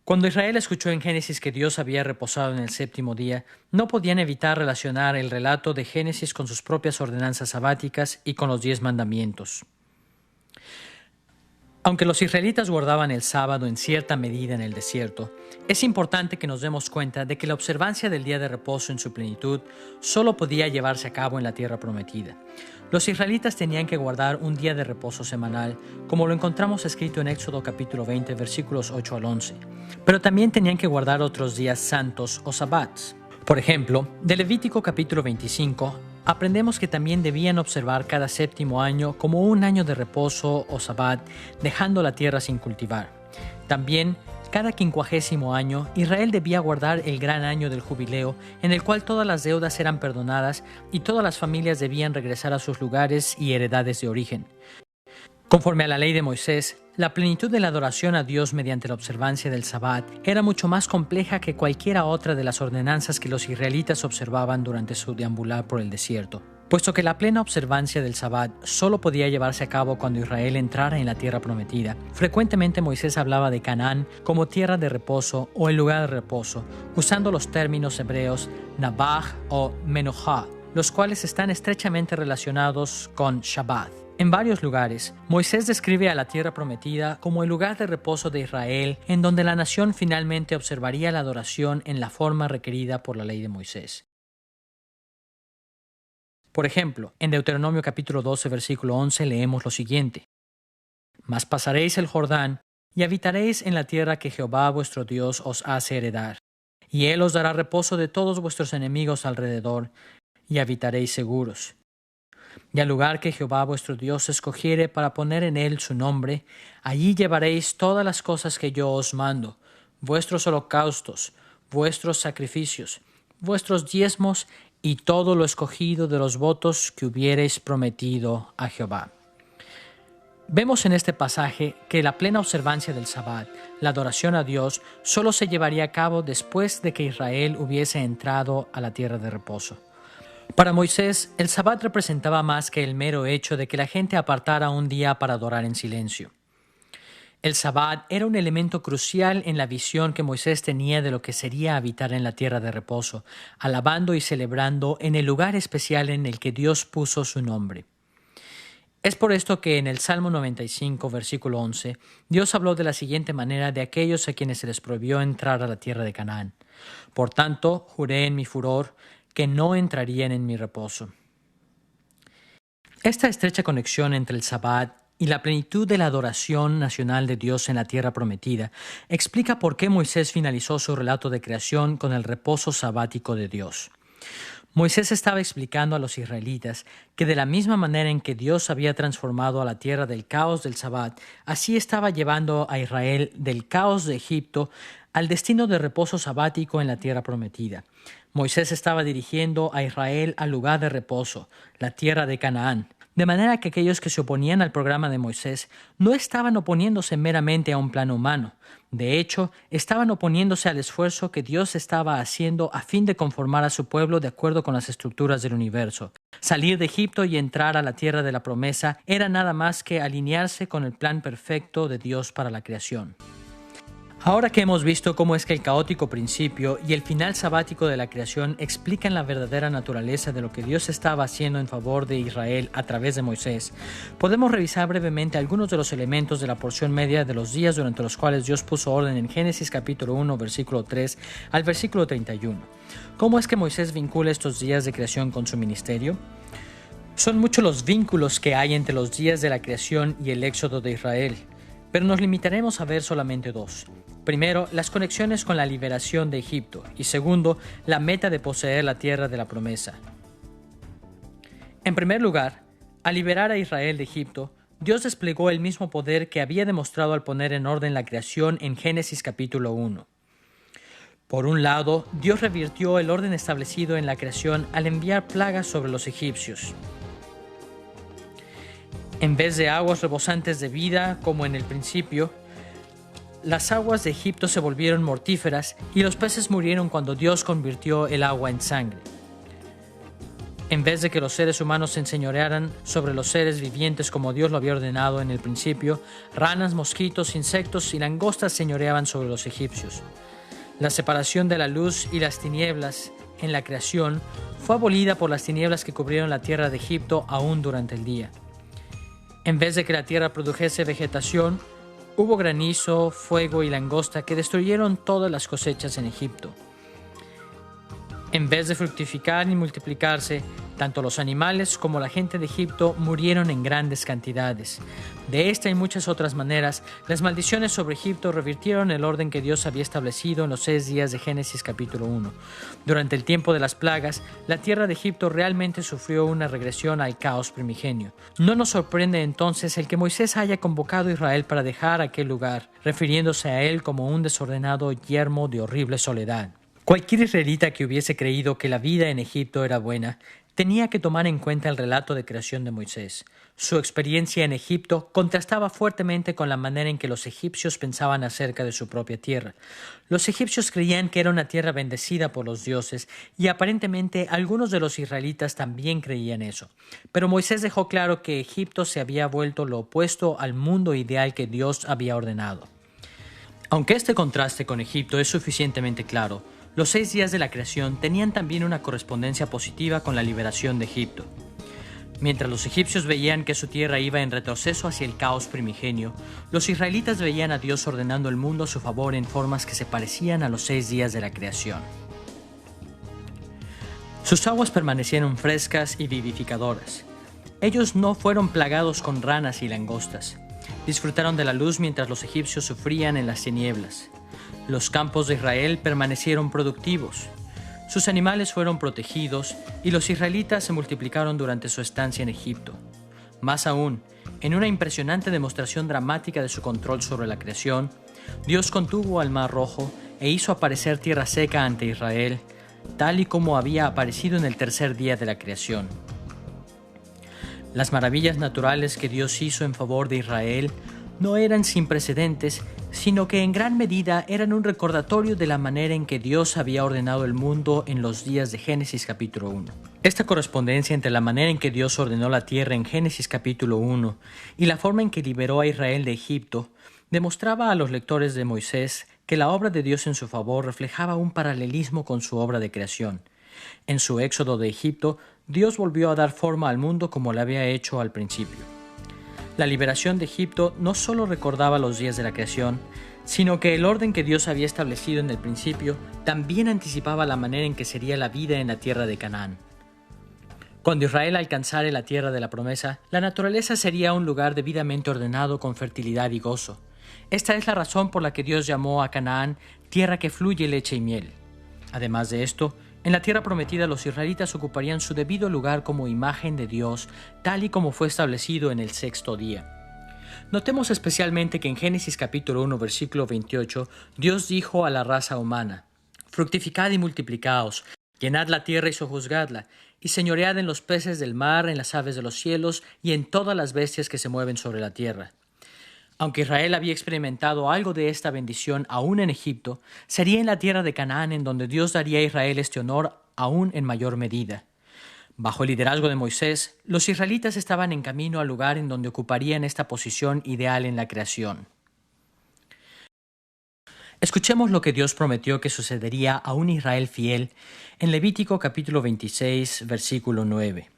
Cuando Israel escuchó en Génesis que Dios había reposado en el séptimo día, no podían evitar relacionar el relato de Génesis con sus propias ordenanzas sabáticas y con los 10 mandamientos. Aunque los israelitas guardaban el sábado en cierta medida en el desierto, es importante que nos demos cuenta de que la observancia del día de reposo en su plenitud solo podía llevarse a cabo en la tierra prometida. Los israelitas tenían que guardar un día de reposo semanal, como lo encontramos escrito en Éxodo capítulo 20, versículos 8 al 11. Pero también tenían que guardar otros días santos o sabbats. Por ejemplo, de Levítico capítulo 25, aprendemos que también debían observar cada séptimo año como un año de reposo o sabbat, dejando la tierra sin cultivar. También, cada 50º año, Israel debía guardar el gran año del jubileo, en el cual todas las deudas eran perdonadas y todas las familias debían regresar a sus lugares y heredades de origen. Conforme a la ley de Moisés, la plenitud de la adoración a Dios mediante la observancia del Sabbat era mucho más compleja que cualquiera otra de las ordenanzas que los israelitas observaban durante su deambular por el desierto. Puesto que la plena observancia del Sabbat solo podía llevarse a cabo cuando Israel entrara en la tierra prometida, frecuentemente Moisés hablaba de Canaán como tierra de reposo o el lugar de reposo, usando los términos hebreos Nabaj o Menuhá, los cuales están estrechamente relacionados con Shabbat. En varios lugares, Moisés describe a la tierra prometida como el lugar de reposo de Israel, en donde la nación finalmente observaría la adoración en la forma requerida por la ley de Moisés. Por ejemplo, en Deuteronomio capítulo 12, versículo 11 leemos lo siguiente: «Mas pasaréis el Jordán, y habitaréis en la tierra que Jehová vuestro Dios os hace heredar, y él os dará reposo de todos vuestros enemigos alrededor, y habitaréis seguros. Y al lugar que Jehová vuestro Dios escogiere para poner en él su nombre, allí llevaréis todas las cosas que yo os mando, vuestros holocaustos, vuestros sacrificios, vuestros diezmos y todo lo escogido de los votos que hubiereis prometido a Jehová». Vemos en este pasaje que la plena observancia del Sabbat, la adoración a Dios, solo se llevaría a cabo después de que Israel hubiese entrado a la tierra de reposo. Para Moisés, el Sabbat representaba más que el mero hecho de que la gente apartara un día para adorar en silencio. El Sabbat era un elemento crucial en la visión que Moisés tenía de lo que sería habitar en la tierra de reposo, alabando y celebrando en el lugar especial en el que Dios puso su nombre. Es por esto que en el Salmo 95, versículo 11, Dios habló de la siguiente manera de aquellos a quienes se les prohibió entrar a la tierra de Canaán. Por tanto, juré en mi furor que no entrarían en mi reposo. Esta estrecha conexión entre el Sabbat y la plenitud de la adoración nacional de Dios en la tierra prometida explica por qué Moisés finalizó su relato de creación con el reposo sabático de Dios. Moisés estaba explicando a los israelitas que de la misma manera en que Dios había transformado a la tierra del caos del Sabbat, así estaba llevando a Israel del caos de Egipto al destino de reposo sabático en la tierra prometida. Moisés estaba dirigiendo a Israel al lugar de reposo, la tierra de Canaán. De manera que aquellos que se oponían al programa de Moisés no estaban oponiéndose meramente a un plan humano. De hecho, estaban oponiéndose al esfuerzo que Dios estaba haciendo a fin de conformar a su pueblo de acuerdo con las estructuras del universo. Salir de Egipto y entrar a la tierra de la promesa era nada más que alinearse con el plan perfecto de Dios para la creación. Ahora que hemos visto cómo es que el caótico principio y el final sabático de la creación explican la verdadera naturaleza de lo que Dios estaba haciendo en favor de Israel a través de Moisés, podemos revisar brevemente algunos de los elementos de la porción media de los días durante los cuales Dios puso orden en Génesis capítulo 1, versículo 3 al versículo 31. ¿Cómo es que Moisés vincula estos días de creación con su ministerio? Son muchos los vínculos que hay entre los días de la creación y el éxodo de Israel, pero nos limitaremos a ver solamente dos. Primero, las conexiones con la liberación de Egipto y segundo, la meta de poseer la tierra de la promesa. En primer lugar, al liberar a Israel de Egipto, Dios desplegó el mismo poder que había demostrado al poner en orden la creación en Génesis capítulo 1. Por un lado, Dios revirtió el orden establecido en la creación al enviar plagas sobre los egipcios. En vez de aguas rebosantes de vida, como en el principio, las aguas de Egipto se volvieron mortíferas y los peces murieron cuando Dios convirtió el agua en sangre. En vez de que los seres humanos se enseñorearan sobre los seres vivientes como Dios lo había ordenado en el principio, ranas, mosquitos, insectos y langostas señoreaban sobre los egipcios. La separación de la luz y las tinieblas en la creación fue abolida por las tinieblas que cubrieron la tierra de Egipto aún durante el día. En vez de que la tierra produjese vegetación, hubo granizo, fuego y langosta que destruyeron todas las cosechas en Egipto. En vez de fructificar y multiplicarse, tanto los animales como la gente de Egipto murieron en grandes cantidades. De esta y muchas otras maneras, las maldiciones sobre Egipto revirtieron el orden que Dios había establecido en los 6 días de Génesis capítulo 1. Durante el tiempo de las plagas, la tierra de Egipto realmente sufrió una regresión al caos primigenio. No nos sorprende entonces el que Moisés haya convocado a Israel para dejar aquel lugar, refiriéndose a él como un desordenado yermo de horrible soledad. Cualquier israelita que hubiese creído que la vida en Egipto era buena, tenía que tomar en cuenta el relato de creación de Moisés. Su experiencia en Egipto contrastaba fuertemente con la manera en que los egipcios pensaban acerca de su propia tierra. Los egipcios creían que era una tierra bendecida por los dioses y aparentemente algunos de los israelitas también creían eso. Pero Moisés dejó claro que Egipto se había vuelto lo opuesto al mundo ideal que Dios había ordenado. Aunque este contraste con Egipto es suficientemente claro, los 6 días de la creación tenían también una correspondencia positiva con la liberación de Egipto. Mientras los egipcios veían que su tierra iba en retroceso hacia el caos primigenio, los israelitas veían a Dios ordenando el mundo a su favor en formas que se parecían a los 6 días de la creación. Sus aguas permanecieron frescas y vivificadoras. Ellos no fueron plagados con ranas y langostas. Disfrutaron de la luz mientras los egipcios sufrían en las tinieblas. Los campos de Israel permanecieron productivos. Sus animales fueron protegidos y los israelitas se multiplicaron durante su estancia en Egipto. Más aún, en una impresionante demostración dramática de su control sobre la creación, Dios contuvo al Mar Rojo e hizo aparecer tierra seca ante Israel, tal y como había aparecido en el 3er día de la creación. Las maravillas naturales que Dios hizo en favor de Israel no eran sin precedentes, sino que en gran medida eran un recordatorio de la manera en que Dios había ordenado el mundo en los días de Génesis capítulo 1. Esta correspondencia entre la manera en que Dios ordenó la tierra en Génesis capítulo 1 y la forma en que liberó a Israel de Egipto demostraba a los lectores de Moisés que la obra de Dios en su favor reflejaba un paralelismo con su obra de creación. En su éxodo de Egipto, Dios volvió a dar forma al mundo como lo había hecho al principio. La liberación de Egipto no solo recordaba los días de la creación, sino que el orden que Dios había establecido en el principio también anticipaba la manera en que sería la vida en la tierra de Canaán. Cuando Israel alcanzara la tierra de la promesa, la naturaleza sería un lugar debidamente ordenado con fertilidad y gozo. Esta es la razón por la que Dios llamó a Canaán tierra que fluye leche y miel. Además de esto, en la tierra prometida los israelitas ocuparían su debido lugar como imagen de Dios, tal y como fue establecido en el sexto día. Notemos especialmente que en Génesis capítulo 1, versículo 28, Dios dijo a la raza humana: «Fructificad y multiplicaos, llenad la tierra y sojuzgadla, y señoread en los peces del mar, en las aves de los cielos y en todas las bestias que se mueven sobre la tierra». Aunque Israel había experimentado algo de esta bendición aún en Egipto, sería en la tierra de Canaán en donde Dios daría a Israel este honor aún en mayor medida. Bajo el liderazgo de Moisés, los israelitas estaban en camino al lugar en donde ocuparían esta posición ideal en la creación. Escuchemos lo que Dios prometió que sucedería a un Israel fiel en Levítico capítulo 26, versículo 9.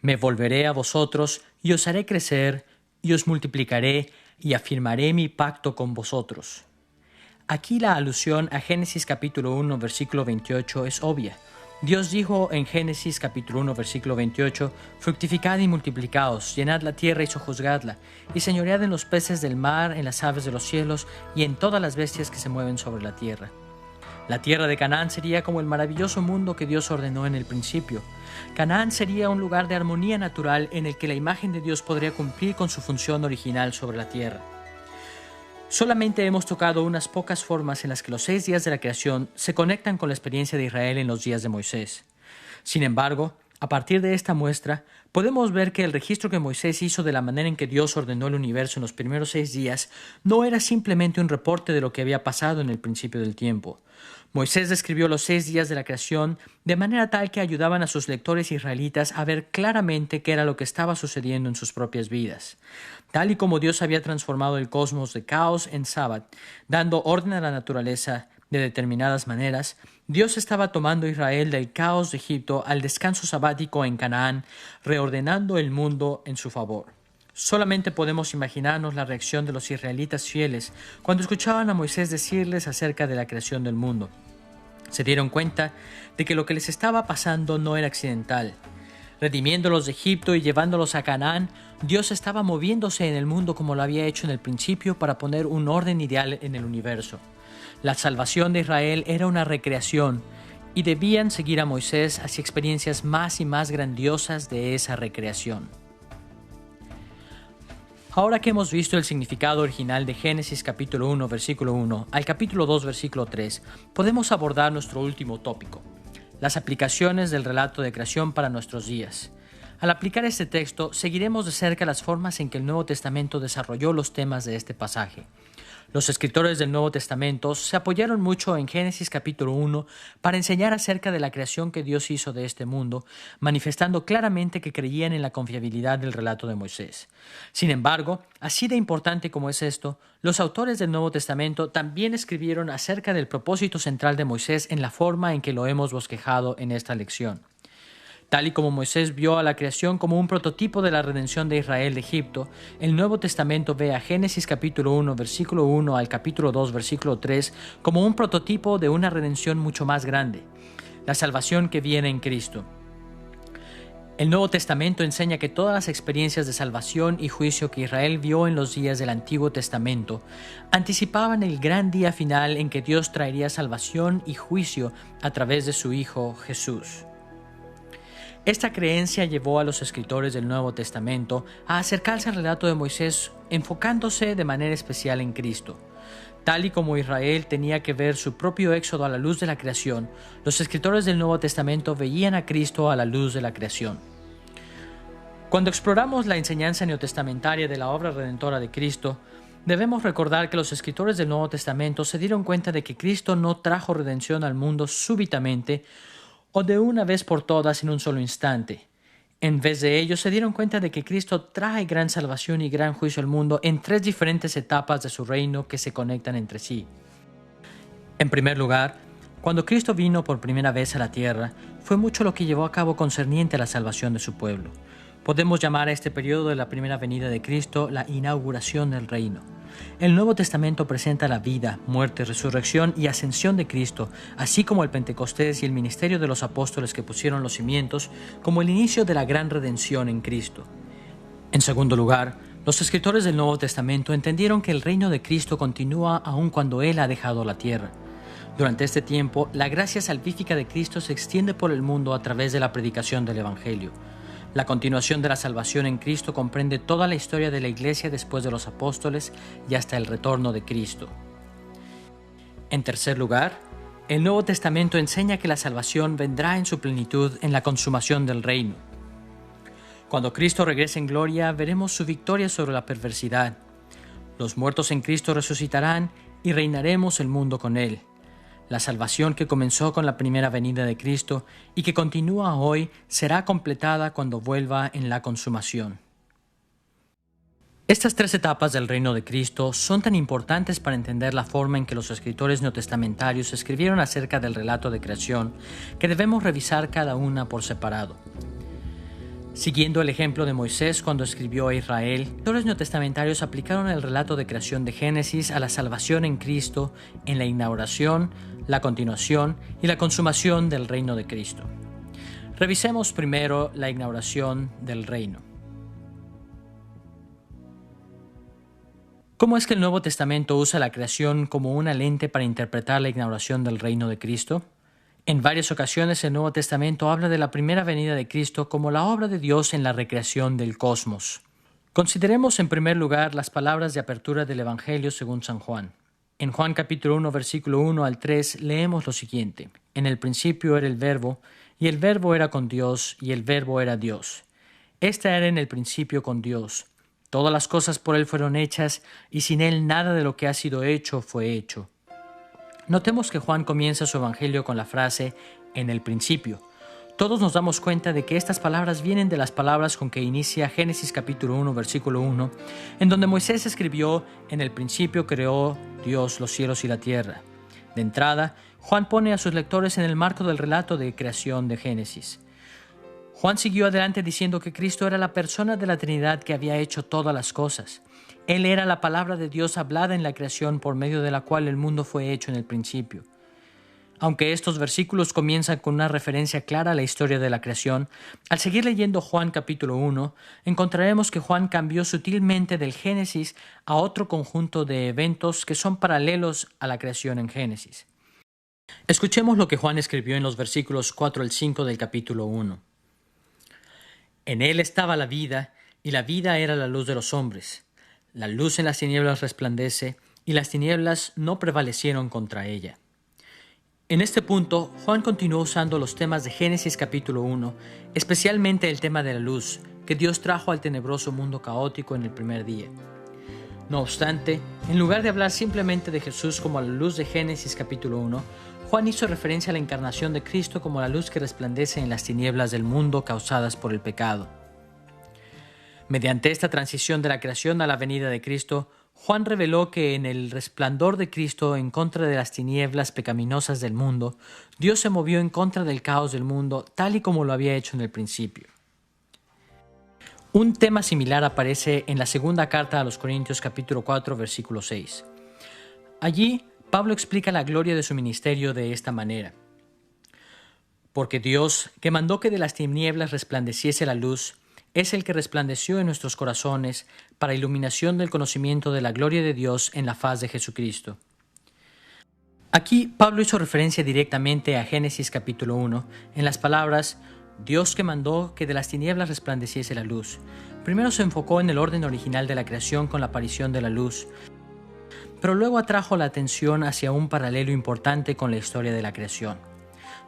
«Me volveré a vosotros y os haré crecer, y os multiplicaré, y afirmaré mi pacto con vosotros». Aquí la alusión a Génesis capítulo 1, versículo 28 es obvia. Dios dijo en Génesis capítulo 1, versículo 28, «Fructificad y multiplicaos, llenad la tierra y sojuzgadla, y señoread en los peces del mar, en las aves de los cielos, y en todas las bestias que se mueven sobre la tierra». La tierra de Canaán sería como el maravilloso mundo que Dios ordenó en el principio. Canaán sería un lugar de armonía natural en el que la imagen de Dios podría cumplir con su función original sobre la tierra. Solamente hemos tocado unas pocas formas en las que los 6 días de la creación se conectan con la experiencia de Israel en los días de Moisés. Sin embargo, a partir de esta muestra, podemos ver que el registro que Moisés hizo de la manera en que Dios ordenó el universo en los primeros 6 días no era simplemente un reporte de lo que había pasado en el principio del tiempo. Moisés describió los 6 días de la creación de manera tal que ayudaban a sus lectores israelitas a ver claramente qué era lo que estaba sucediendo en sus propias vidas. Tal y como Dios había transformado el cosmos de caos en sábado, dando orden a la naturaleza de determinadas maneras, Dios estaba tomando a Israel del caos de Egipto al descanso sabático en Canaán, reordenando el mundo en su favor. Solamente podemos imaginarnos la reacción de los israelitas fieles cuando escuchaban a Moisés decirles acerca de la creación del mundo. Se dieron cuenta de que lo que les estaba pasando no era accidental. Redimiéndolos de Egipto y llevándolos a Canaán, Dios estaba moviéndose en el mundo como lo había hecho en el principio para poner un orden ideal en el universo. La salvación de Israel era una recreación y debían seguir a Moisés hacia experiencias más y más grandiosas de esa recreación. Ahora que hemos visto el significado original de Génesis capítulo 1, versículo 1 al capítulo 2, versículo 3, podemos abordar nuestro último tópico: las aplicaciones del relato de creación para nuestros días. Al aplicar este texto, seguiremos de cerca las formas en que el Nuevo Testamento desarrolló los temas de este pasaje. Los escritores del Nuevo Testamento se apoyaron mucho en Génesis capítulo 1 para enseñar acerca de la creación que Dios hizo de este mundo, manifestando claramente que creían en la confiabilidad del relato de Moisés. Sin embargo, así de importante como es esto, los autores del Nuevo Testamento también escribieron acerca del propósito central de Moisés en la forma en que lo hemos bosquejado en esta lección. Tal y como Moisés vio a la creación como un prototipo de la redención de Israel de Egipto, el Nuevo Testamento ve a Génesis capítulo 1, versículo 1 al capítulo 2, versículo 3 como un prototipo de una redención mucho más grande, la salvación que viene en Cristo. El Nuevo Testamento enseña que todas las experiencias de salvación y juicio que Israel vio en los días del Antiguo Testamento anticipaban el gran día final en que Dios traería salvación y juicio a través de su Hijo Jesús. Esta creencia llevó a los escritores del Nuevo Testamento a acercarse al relato de Moisés enfocándose de manera especial en Cristo. Tal y como Israel tenía que ver su propio éxodo a la luz de la creación, los escritores del Nuevo Testamento veían a Cristo a la luz de la creación. Cuando exploramos la enseñanza neotestamentaria de la obra redentora de Cristo, debemos recordar que los escritores del Nuevo Testamento se dieron cuenta de que Cristo no trajo redención al mundo súbitamente o de una vez por todas en un solo instante. En vez de ello, se dieron cuenta de que Cristo trae gran salvación y gran juicio al mundo en tres diferentes etapas de su reino que se conectan entre sí. En primer lugar, cuando Cristo vino por primera vez a la tierra, fue mucho lo que llevó a cabo concerniente a la salvación de su pueblo. Podemos llamar a este periodo de la primera venida de Cristo la inauguración del reino. El Nuevo Testamento presenta la vida, muerte, resurrección y ascensión de Cristo, así como el Pentecostés y el ministerio de los apóstoles que pusieron los cimientos, como el inicio de la gran redención en Cristo. En segundo lugar, los escritores del Nuevo Testamento entendieron que el reino de Cristo continúa aun cuando Él ha dejado la tierra. Durante este tiempo, la gracia salvífica de Cristo se extiende por el mundo a través de la predicación del Evangelio. La continuación de la salvación en Cristo comprende toda la historia de la Iglesia después de los apóstoles y hasta el retorno de Cristo. En tercer lugar, el Nuevo Testamento enseña que la salvación vendrá en su plenitud en la consumación del reino. Cuando Cristo regrese en gloria, veremos su victoria sobre la perversidad. Los muertos en Cristo resucitarán y reinaremos el mundo con Él. La salvación que comenzó con la primera venida de Cristo y que continúa hoy será completada cuando vuelva en la consumación. Estas tres etapas del reino de Cristo son tan importantes para entender la forma en que los escritores neotestamentarios escribieron acerca del relato de creación que debemos revisar cada una por separado. Siguiendo el ejemplo de Moisés cuando escribió a Israel, los escritores neotestamentarios aplicaron el relato de creación de Génesis a la salvación en Cristo en la inauguración, la continuación y la consumación del reino de Cristo. Revisemos primero la inauguración del reino. ¿Cómo es que el Nuevo Testamento usa la creación como una lente para interpretar la inauguración del reino de Cristo? En varias ocasiones el Nuevo Testamento habla de la primera venida de Cristo como la obra de Dios en la recreación del cosmos. Consideremos en primer lugar las palabras de apertura del Evangelio según San Juan. En Juan capítulo 1, versículo 1 al 3 leemos lo siguiente: En el principio era el Verbo, y el Verbo era con Dios, y el Verbo era Dios. Este era en el principio con Dios. Todas las cosas por Él fueron hechas, y sin Él nada de lo que ha sido hecho fue hecho. Notemos que Juan comienza su evangelio con la frase «en el principio». Todos nos damos cuenta de que estas palabras vienen de las palabras con que inicia Génesis capítulo 1, versículo 1, en donde Moisés escribió «En el principio creó Dios los cielos y la tierra». De entrada, Juan pone a sus lectores en el marco del relato de creación de Génesis. Juan siguió adelante diciendo que Cristo era la persona de la Trinidad que había hecho todas las cosas. Él era la palabra de Dios hablada en la creación por medio de la cual el mundo fue hecho en el principio. Aunque estos versículos comienzan con una referencia clara a la historia de la creación, al seguir leyendo Juan capítulo 1, encontraremos que Juan cambió sutilmente del Génesis a otro conjunto de eventos que son paralelos a la creación en Génesis. Escuchemos lo que Juan escribió en los versículos 4 al 5 del capítulo 1. En él estaba la vida, y la vida era la luz de los hombres. La luz en las tinieblas resplandece, y las tinieblas no prevalecieron contra ella. En este punto, Juan continuó usando los temas de Génesis capítulo 1, especialmente el tema de la luz, que Dios trajo al tenebroso mundo caótico en el primer día. No obstante, en lugar de hablar simplemente de Jesús como la luz de Génesis capítulo 1, Juan hizo referencia a la encarnación de Cristo como la luz que resplandece en las tinieblas del mundo causadas por el pecado. Mediante esta transición de la creación a la venida de Cristo, Juan reveló que en el resplandor de Cristo en contra de las tinieblas pecaminosas del mundo, Dios se movió en contra del caos del mundo tal y como lo había hecho en el principio. Un tema similar aparece en la segunda carta a los Corintios capítulo 4 versículo 6. Allí, Pablo explica la gloria de su ministerio de esta manera. Porque Dios, que mandó que de las tinieblas resplandeciese la luz, es el que resplandeció en nuestros corazones para iluminación del conocimiento de la gloria de Dios en la faz de Jesucristo. Aquí Pablo hizo referencia directamente a Génesis capítulo 1 en las palabras Dios que mandó que de las tinieblas resplandeciese la luz. Primero se enfocó en el orden original de la creación con la aparición de la luz, pero luego atrajo la atención hacia un paralelo importante con la historia de la creación.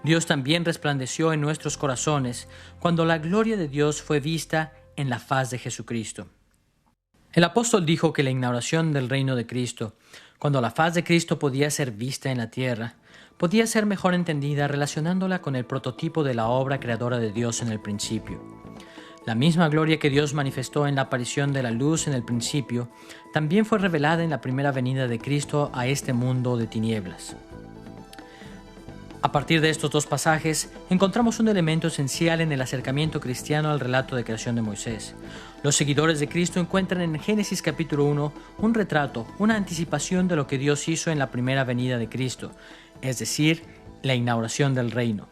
Dios también resplandeció en nuestros corazones cuando la gloria de Dios fue vista en la faz de Jesucristo. El apóstol dijo que la inauguración del reino de Cristo, cuando la faz de Cristo podía ser vista en la tierra, podía ser mejor entendida relacionándola con el prototipo de la obra creadora de Dios en el principio. La misma gloria que Dios manifestó en la aparición de la luz en el principio, también fue revelada en la primera venida de Cristo a este mundo de tinieblas. A partir de estos dos pasajes, encontramos un elemento esencial en el acercamiento cristiano al relato de creación de Moisés. Los seguidores de Cristo encuentran en Génesis capítulo 1 un retrato, una anticipación de lo que Dios hizo en la primera venida de Cristo, es decir, la inauguración del reino.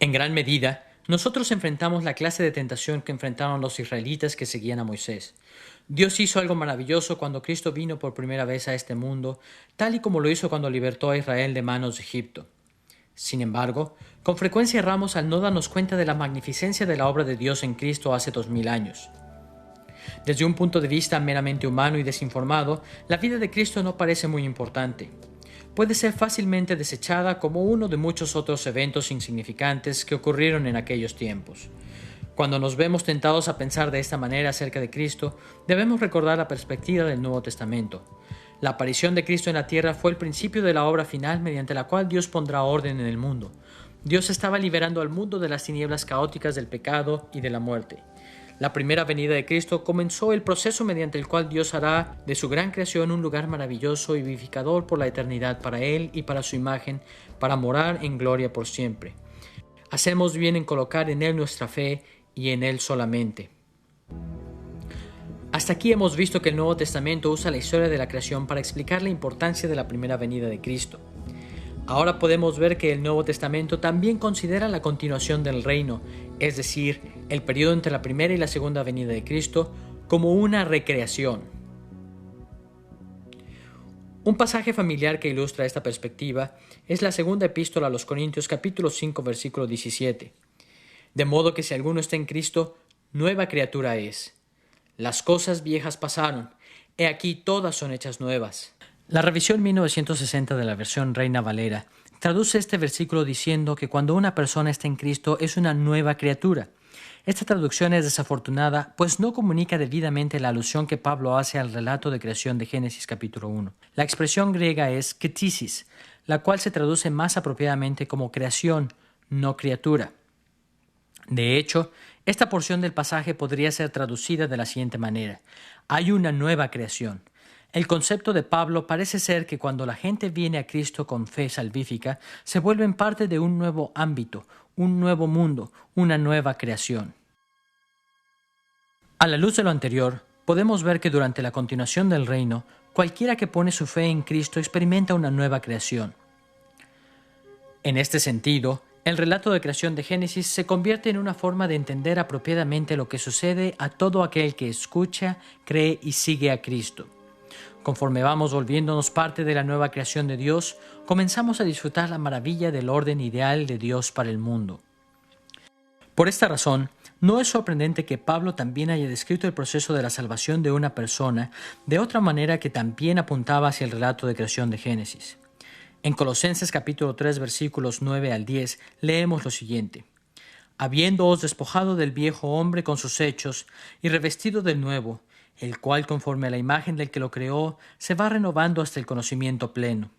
En gran medida, nosotros enfrentamos la clase de tentación que enfrentaron los israelitas que seguían a Moisés. Dios hizo algo maravilloso cuando Cristo vino por primera vez a este mundo, tal y como lo hizo cuando libertó a Israel de manos de Egipto. Sin embargo, con frecuencia erramos al no darnos cuenta de la magnificencia de la obra de Dios en Cristo hace 2000 años. Desde un punto de vista meramente humano y desinformado, la vida de Cristo no parece muy importante. Puede ser fácilmente desechada como uno de muchos otros eventos insignificantes que ocurrieron en aquellos tiempos. Cuando nos vemos tentados a pensar de esta manera acerca de Cristo, debemos recordar la perspectiva del Nuevo Testamento. La aparición de Cristo en la tierra fue el principio de la obra final mediante la cual Dios pondrá orden en el mundo. Dios estaba liberando al mundo de las tinieblas caóticas del pecado y de la muerte. La primera venida de Cristo comenzó el proceso mediante el cual Dios hará de su gran creación un lugar maravilloso y vivificador por la eternidad para Él y para su imagen, para morar en gloria por siempre. Hacemos bien en colocar en Él nuestra fe y en Él solamente. Hasta aquí hemos visto que el Nuevo Testamento usa la historia de la creación para explicar la importancia de la primera venida de Cristo. Ahora podemos ver que el Nuevo Testamento también considera la continuación del reino, es decir, el periodo entre la primera y la segunda venida de Cristo, como una recreación. Un pasaje familiar que ilustra esta perspectiva es la segunda epístola a los Corintios capítulo 5 versículo 17. De modo que si alguno está en Cristo, nueva criatura es. Las cosas viejas pasaron, he aquí todas son hechas nuevas. La revisión 1960 de la versión Reina Valera traduce este versículo diciendo que cuando una persona está en Cristo es una nueva criatura. Esta traducción es desafortunada, pues no comunica debidamente la alusión que Pablo hace al relato de creación de Génesis capítulo 1. La expresión griega es ktisis, la cual se traduce más apropiadamente como creación, no criatura. De hecho, esta porción del pasaje podría ser traducida de la siguiente manera: hay una nueva creación. El concepto de Pablo parece ser que cuando la gente viene a Cristo con fe salvífica, se vuelven parte de un nuevo ámbito, un nuevo mundo, una nueva creación. A la luz de lo anterior, podemos ver que durante la continuación del reino, cualquiera que pone su fe en Cristo experimenta una nueva creación. En este sentido, el relato de creación de Génesis se convierte en una forma de entender apropiadamente lo que sucede a todo aquel que escucha, cree y sigue a Cristo. Conforme vamos volviéndonos parte de la nueva creación de Dios, comenzamos a disfrutar la maravilla del orden ideal de Dios para el mundo. Por esta razón, no es sorprendente que Pablo también haya descrito el proceso de la salvación de una persona de otra manera que también apuntaba hacia el relato de creación de Génesis. En Colosenses capítulo 3 versículos 9 al 10 leemos lo siguiente: habiéndoos despojado del viejo hombre con sus hechos y revestido del nuevo, el cual conforme a la imagen del que lo creó se va renovando hasta el conocimiento pleno.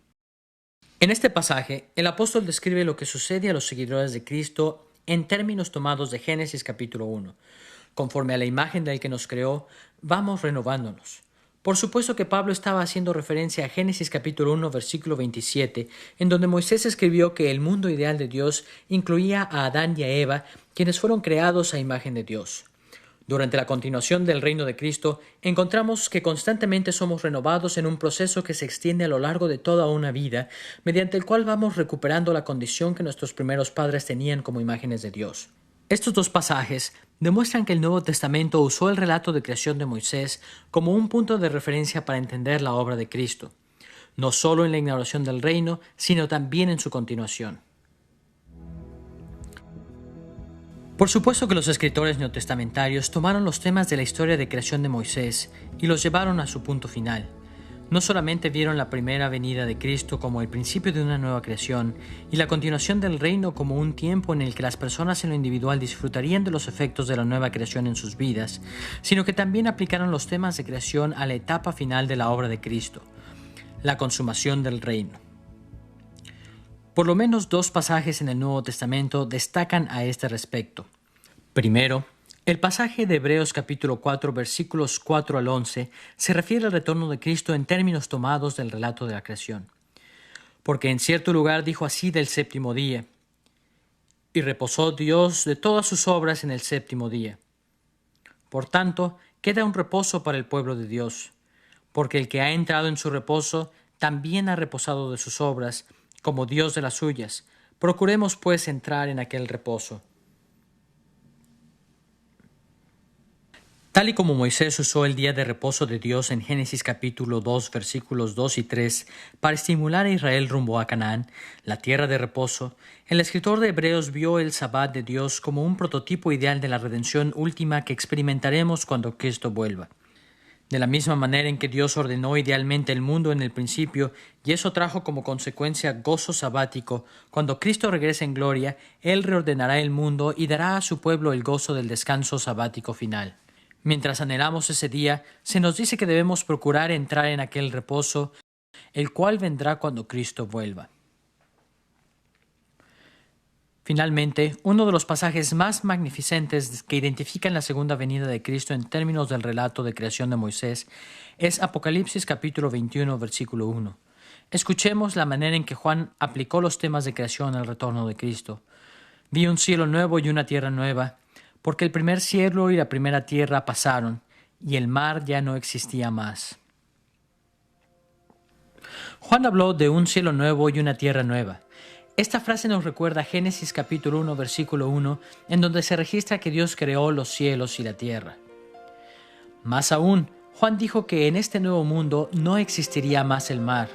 En este pasaje, el apóstol describe lo que sucede a los seguidores de Cristo en términos tomados de Génesis capítulo 1. Conforme a la imagen del que nos creó, vamos renovándonos. Por supuesto que Pablo estaba haciendo referencia a Génesis capítulo 1 versículo 27, en donde Moisés escribió que el mundo ideal de Dios incluía a Adán y a Eva, quienes fueron creados a imagen de Dios. Durante la continuación del reino de Cristo, encontramos que constantemente somos renovados en un proceso que se extiende a lo largo de toda una vida, mediante el cual vamos recuperando la condición que nuestros primeros padres tenían como imágenes de Dios. Estos dos pasajes demuestran que el Nuevo Testamento usó el relato de creación de Moisés como un punto de referencia para entender la obra de Cristo, no solo en la inauguración del reino, sino también en su continuación. Por supuesto que los escritores neotestamentarios tomaron los temas de la historia de creación de Moisés y los llevaron a su punto final. No solamente vieron la primera venida de Cristo como el principio de una nueva creación y la continuación del reino como un tiempo en el que las personas en lo individual disfrutarían de los efectos de la nueva creación en sus vidas, sino que también aplicaron los temas de creación a la etapa final de la obra de Cristo, la consumación del reino. Por lo menos dos pasajes en el Nuevo Testamento destacan a este respecto. Primero, El pasaje de Hebreos capítulo 4 versículos 4 al 11 se refiere al retorno de Cristo en términos tomados del relato de la creación. Porque en cierto lugar dijo así del séptimo día: y reposó Dios de todas sus obras en el séptimo día. Por tanto, queda un reposo para el pueblo de Dios, porque el que ha entrado en su reposo también ha reposado de sus obras, como Dios de las suyas. Procuremos pues entrar en aquel reposo. Tal y como Moisés usó el día de reposo de Dios en Génesis capítulo 2 versículos 2 y 3 para estimular a Israel rumbo a Canaán, la tierra de reposo, el escritor de Hebreos vio el Sabbat de Dios como un prototipo ideal de la redención última que experimentaremos cuando Cristo vuelva. De la misma manera en que Dios ordenó idealmente el mundo en el principio, y eso trajo como consecuencia gozo sabático, cuando Cristo regrese en gloria, Él reordenará el mundo y dará a su pueblo el gozo del descanso sabático final. Mientras anhelamos ese día, se nos dice que debemos procurar entrar en aquel reposo, el cual vendrá cuando Cristo vuelva. Finalmente, uno de los pasajes más magnificentes que identifican la segunda venida de Cristo en términos del relato de creación de Moisés es Apocalipsis capítulo 21, versículo 1. Escuchemos la manera en que Juan aplicó los temas de creación al retorno de Cristo. Vi un cielo nuevo y una tierra nueva, porque el primer cielo y la primera tierra pasaron, y el mar ya no existía más. Juan habló de un cielo nuevo y una tierra nueva. Esta frase nos recuerda a Génesis capítulo 1, versículo 1, en donde se registra que Dios creó los cielos y la tierra. Más aún, Juan dijo que en este nuevo mundo no existiría más el mar.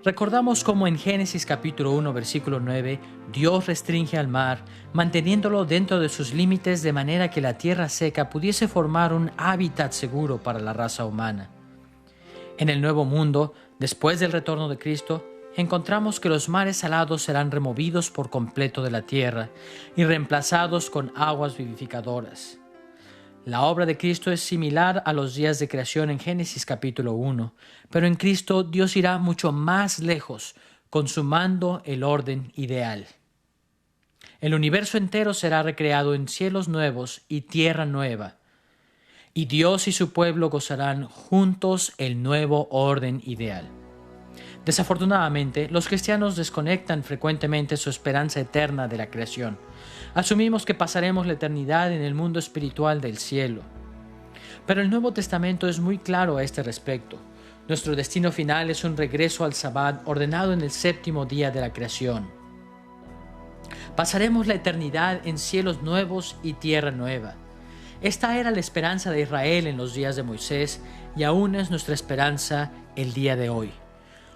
Recordamos cómo en Génesis capítulo 1, versículo 9, Dios restringe al mar, manteniéndolo dentro de sus límites de manera que la tierra seca pudiese formar un hábitat seguro para la raza humana. En el nuevo mundo, después del retorno de Cristo, encontramos que los mares salados serán removidos por completo de la tierra y reemplazados con aguas vivificadoras. La obra de Cristo es similar a los días de creación en Génesis capítulo 1, pero en Cristo Dios irá mucho más lejos, consumando el orden ideal. El universo entero será recreado en cielos nuevos y tierra nueva, y Dios y su pueblo gozarán juntos el nuevo orden ideal. Desafortunadamente, los cristianos desconectan frecuentemente su esperanza eterna de la creación. Asumimos que pasaremos la eternidad en el mundo espiritual del cielo. Pero el Nuevo Testamento es muy claro a este respecto. Nuestro destino final es un regreso al Sabbat ordenado en el séptimo día de la creación. Pasaremos la eternidad en cielos nuevos y tierra nueva. Esta era la esperanza de Israel en los días de Moisés y aún es nuestra esperanza el día de hoy.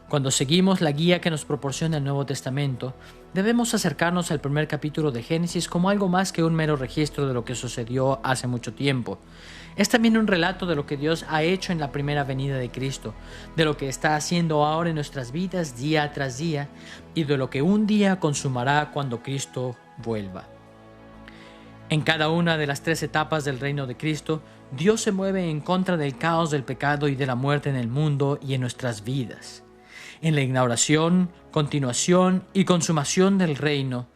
Cuando seguimos la guía que nos proporciona el Nuevo Testamento, debemos acercarnos al primer capítulo de Génesis como algo más que un mero registro de lo que sucedió hace mucho tiempo. Es también un relato de lo que Dios ha hecho en la primera venida de Cristo, de lo que está haciendo ahora en nuestras vidas día tras día y de lo que un día consumará cuando Cristo vuelva. En cada una de las 3 etapas del reino de Cristo, Dios se mueve en contra del caos del pecado y de la muerte en el mundo y en nuestras vidas. En la inauguración, continuación y consumación del reino,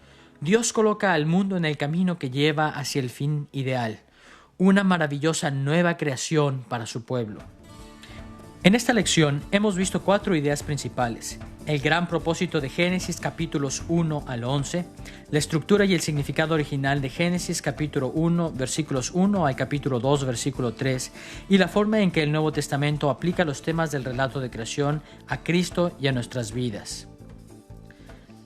Dios coloca al mundo en el camino que lleva hacia el fin ideal, una maravillosa nueva creación para su pueblo. En esta lección hemos visto 4 ideas principales: el gran propósito de Génesis capítulos 1 al 11, la estructura y el significado original de Génesis capítulo 1 versículos 1 al capítulo 2 versículo 3 y la forma en que el Nuevo Testamento aplica los temas del relato de creación a Cristo y a nuestras vidas.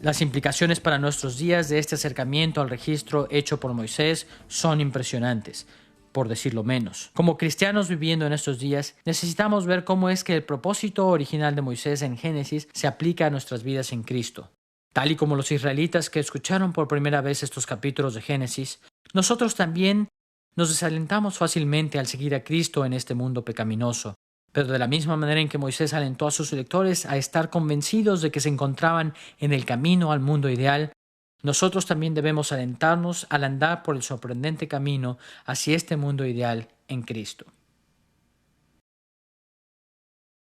Las implicaciones para nuestros días de este acercamiento al registro hecho por Moisés son impresionantes, por decirlo menos. Como cristianos viviendo en estos días, necesitamos ver cómo es que el propósito original de Moisés en Génesis se aplica a nuestras vidas en Cristo. Tal y como los israelitas que escucharon por primera vez estos capítulos de Génesis, nosotros también nos desalentamos fácilmente al seguir a Cristo en este mundo pecaminoso. Pero de la misma manera en que Moisés alentó a sus lectores a estar convencidos de que se encontraban en el camino al mundo ideal, nosotros también debemos alentarnos al andar por el sorprendente camino hacia este mundo ideal en Cristo.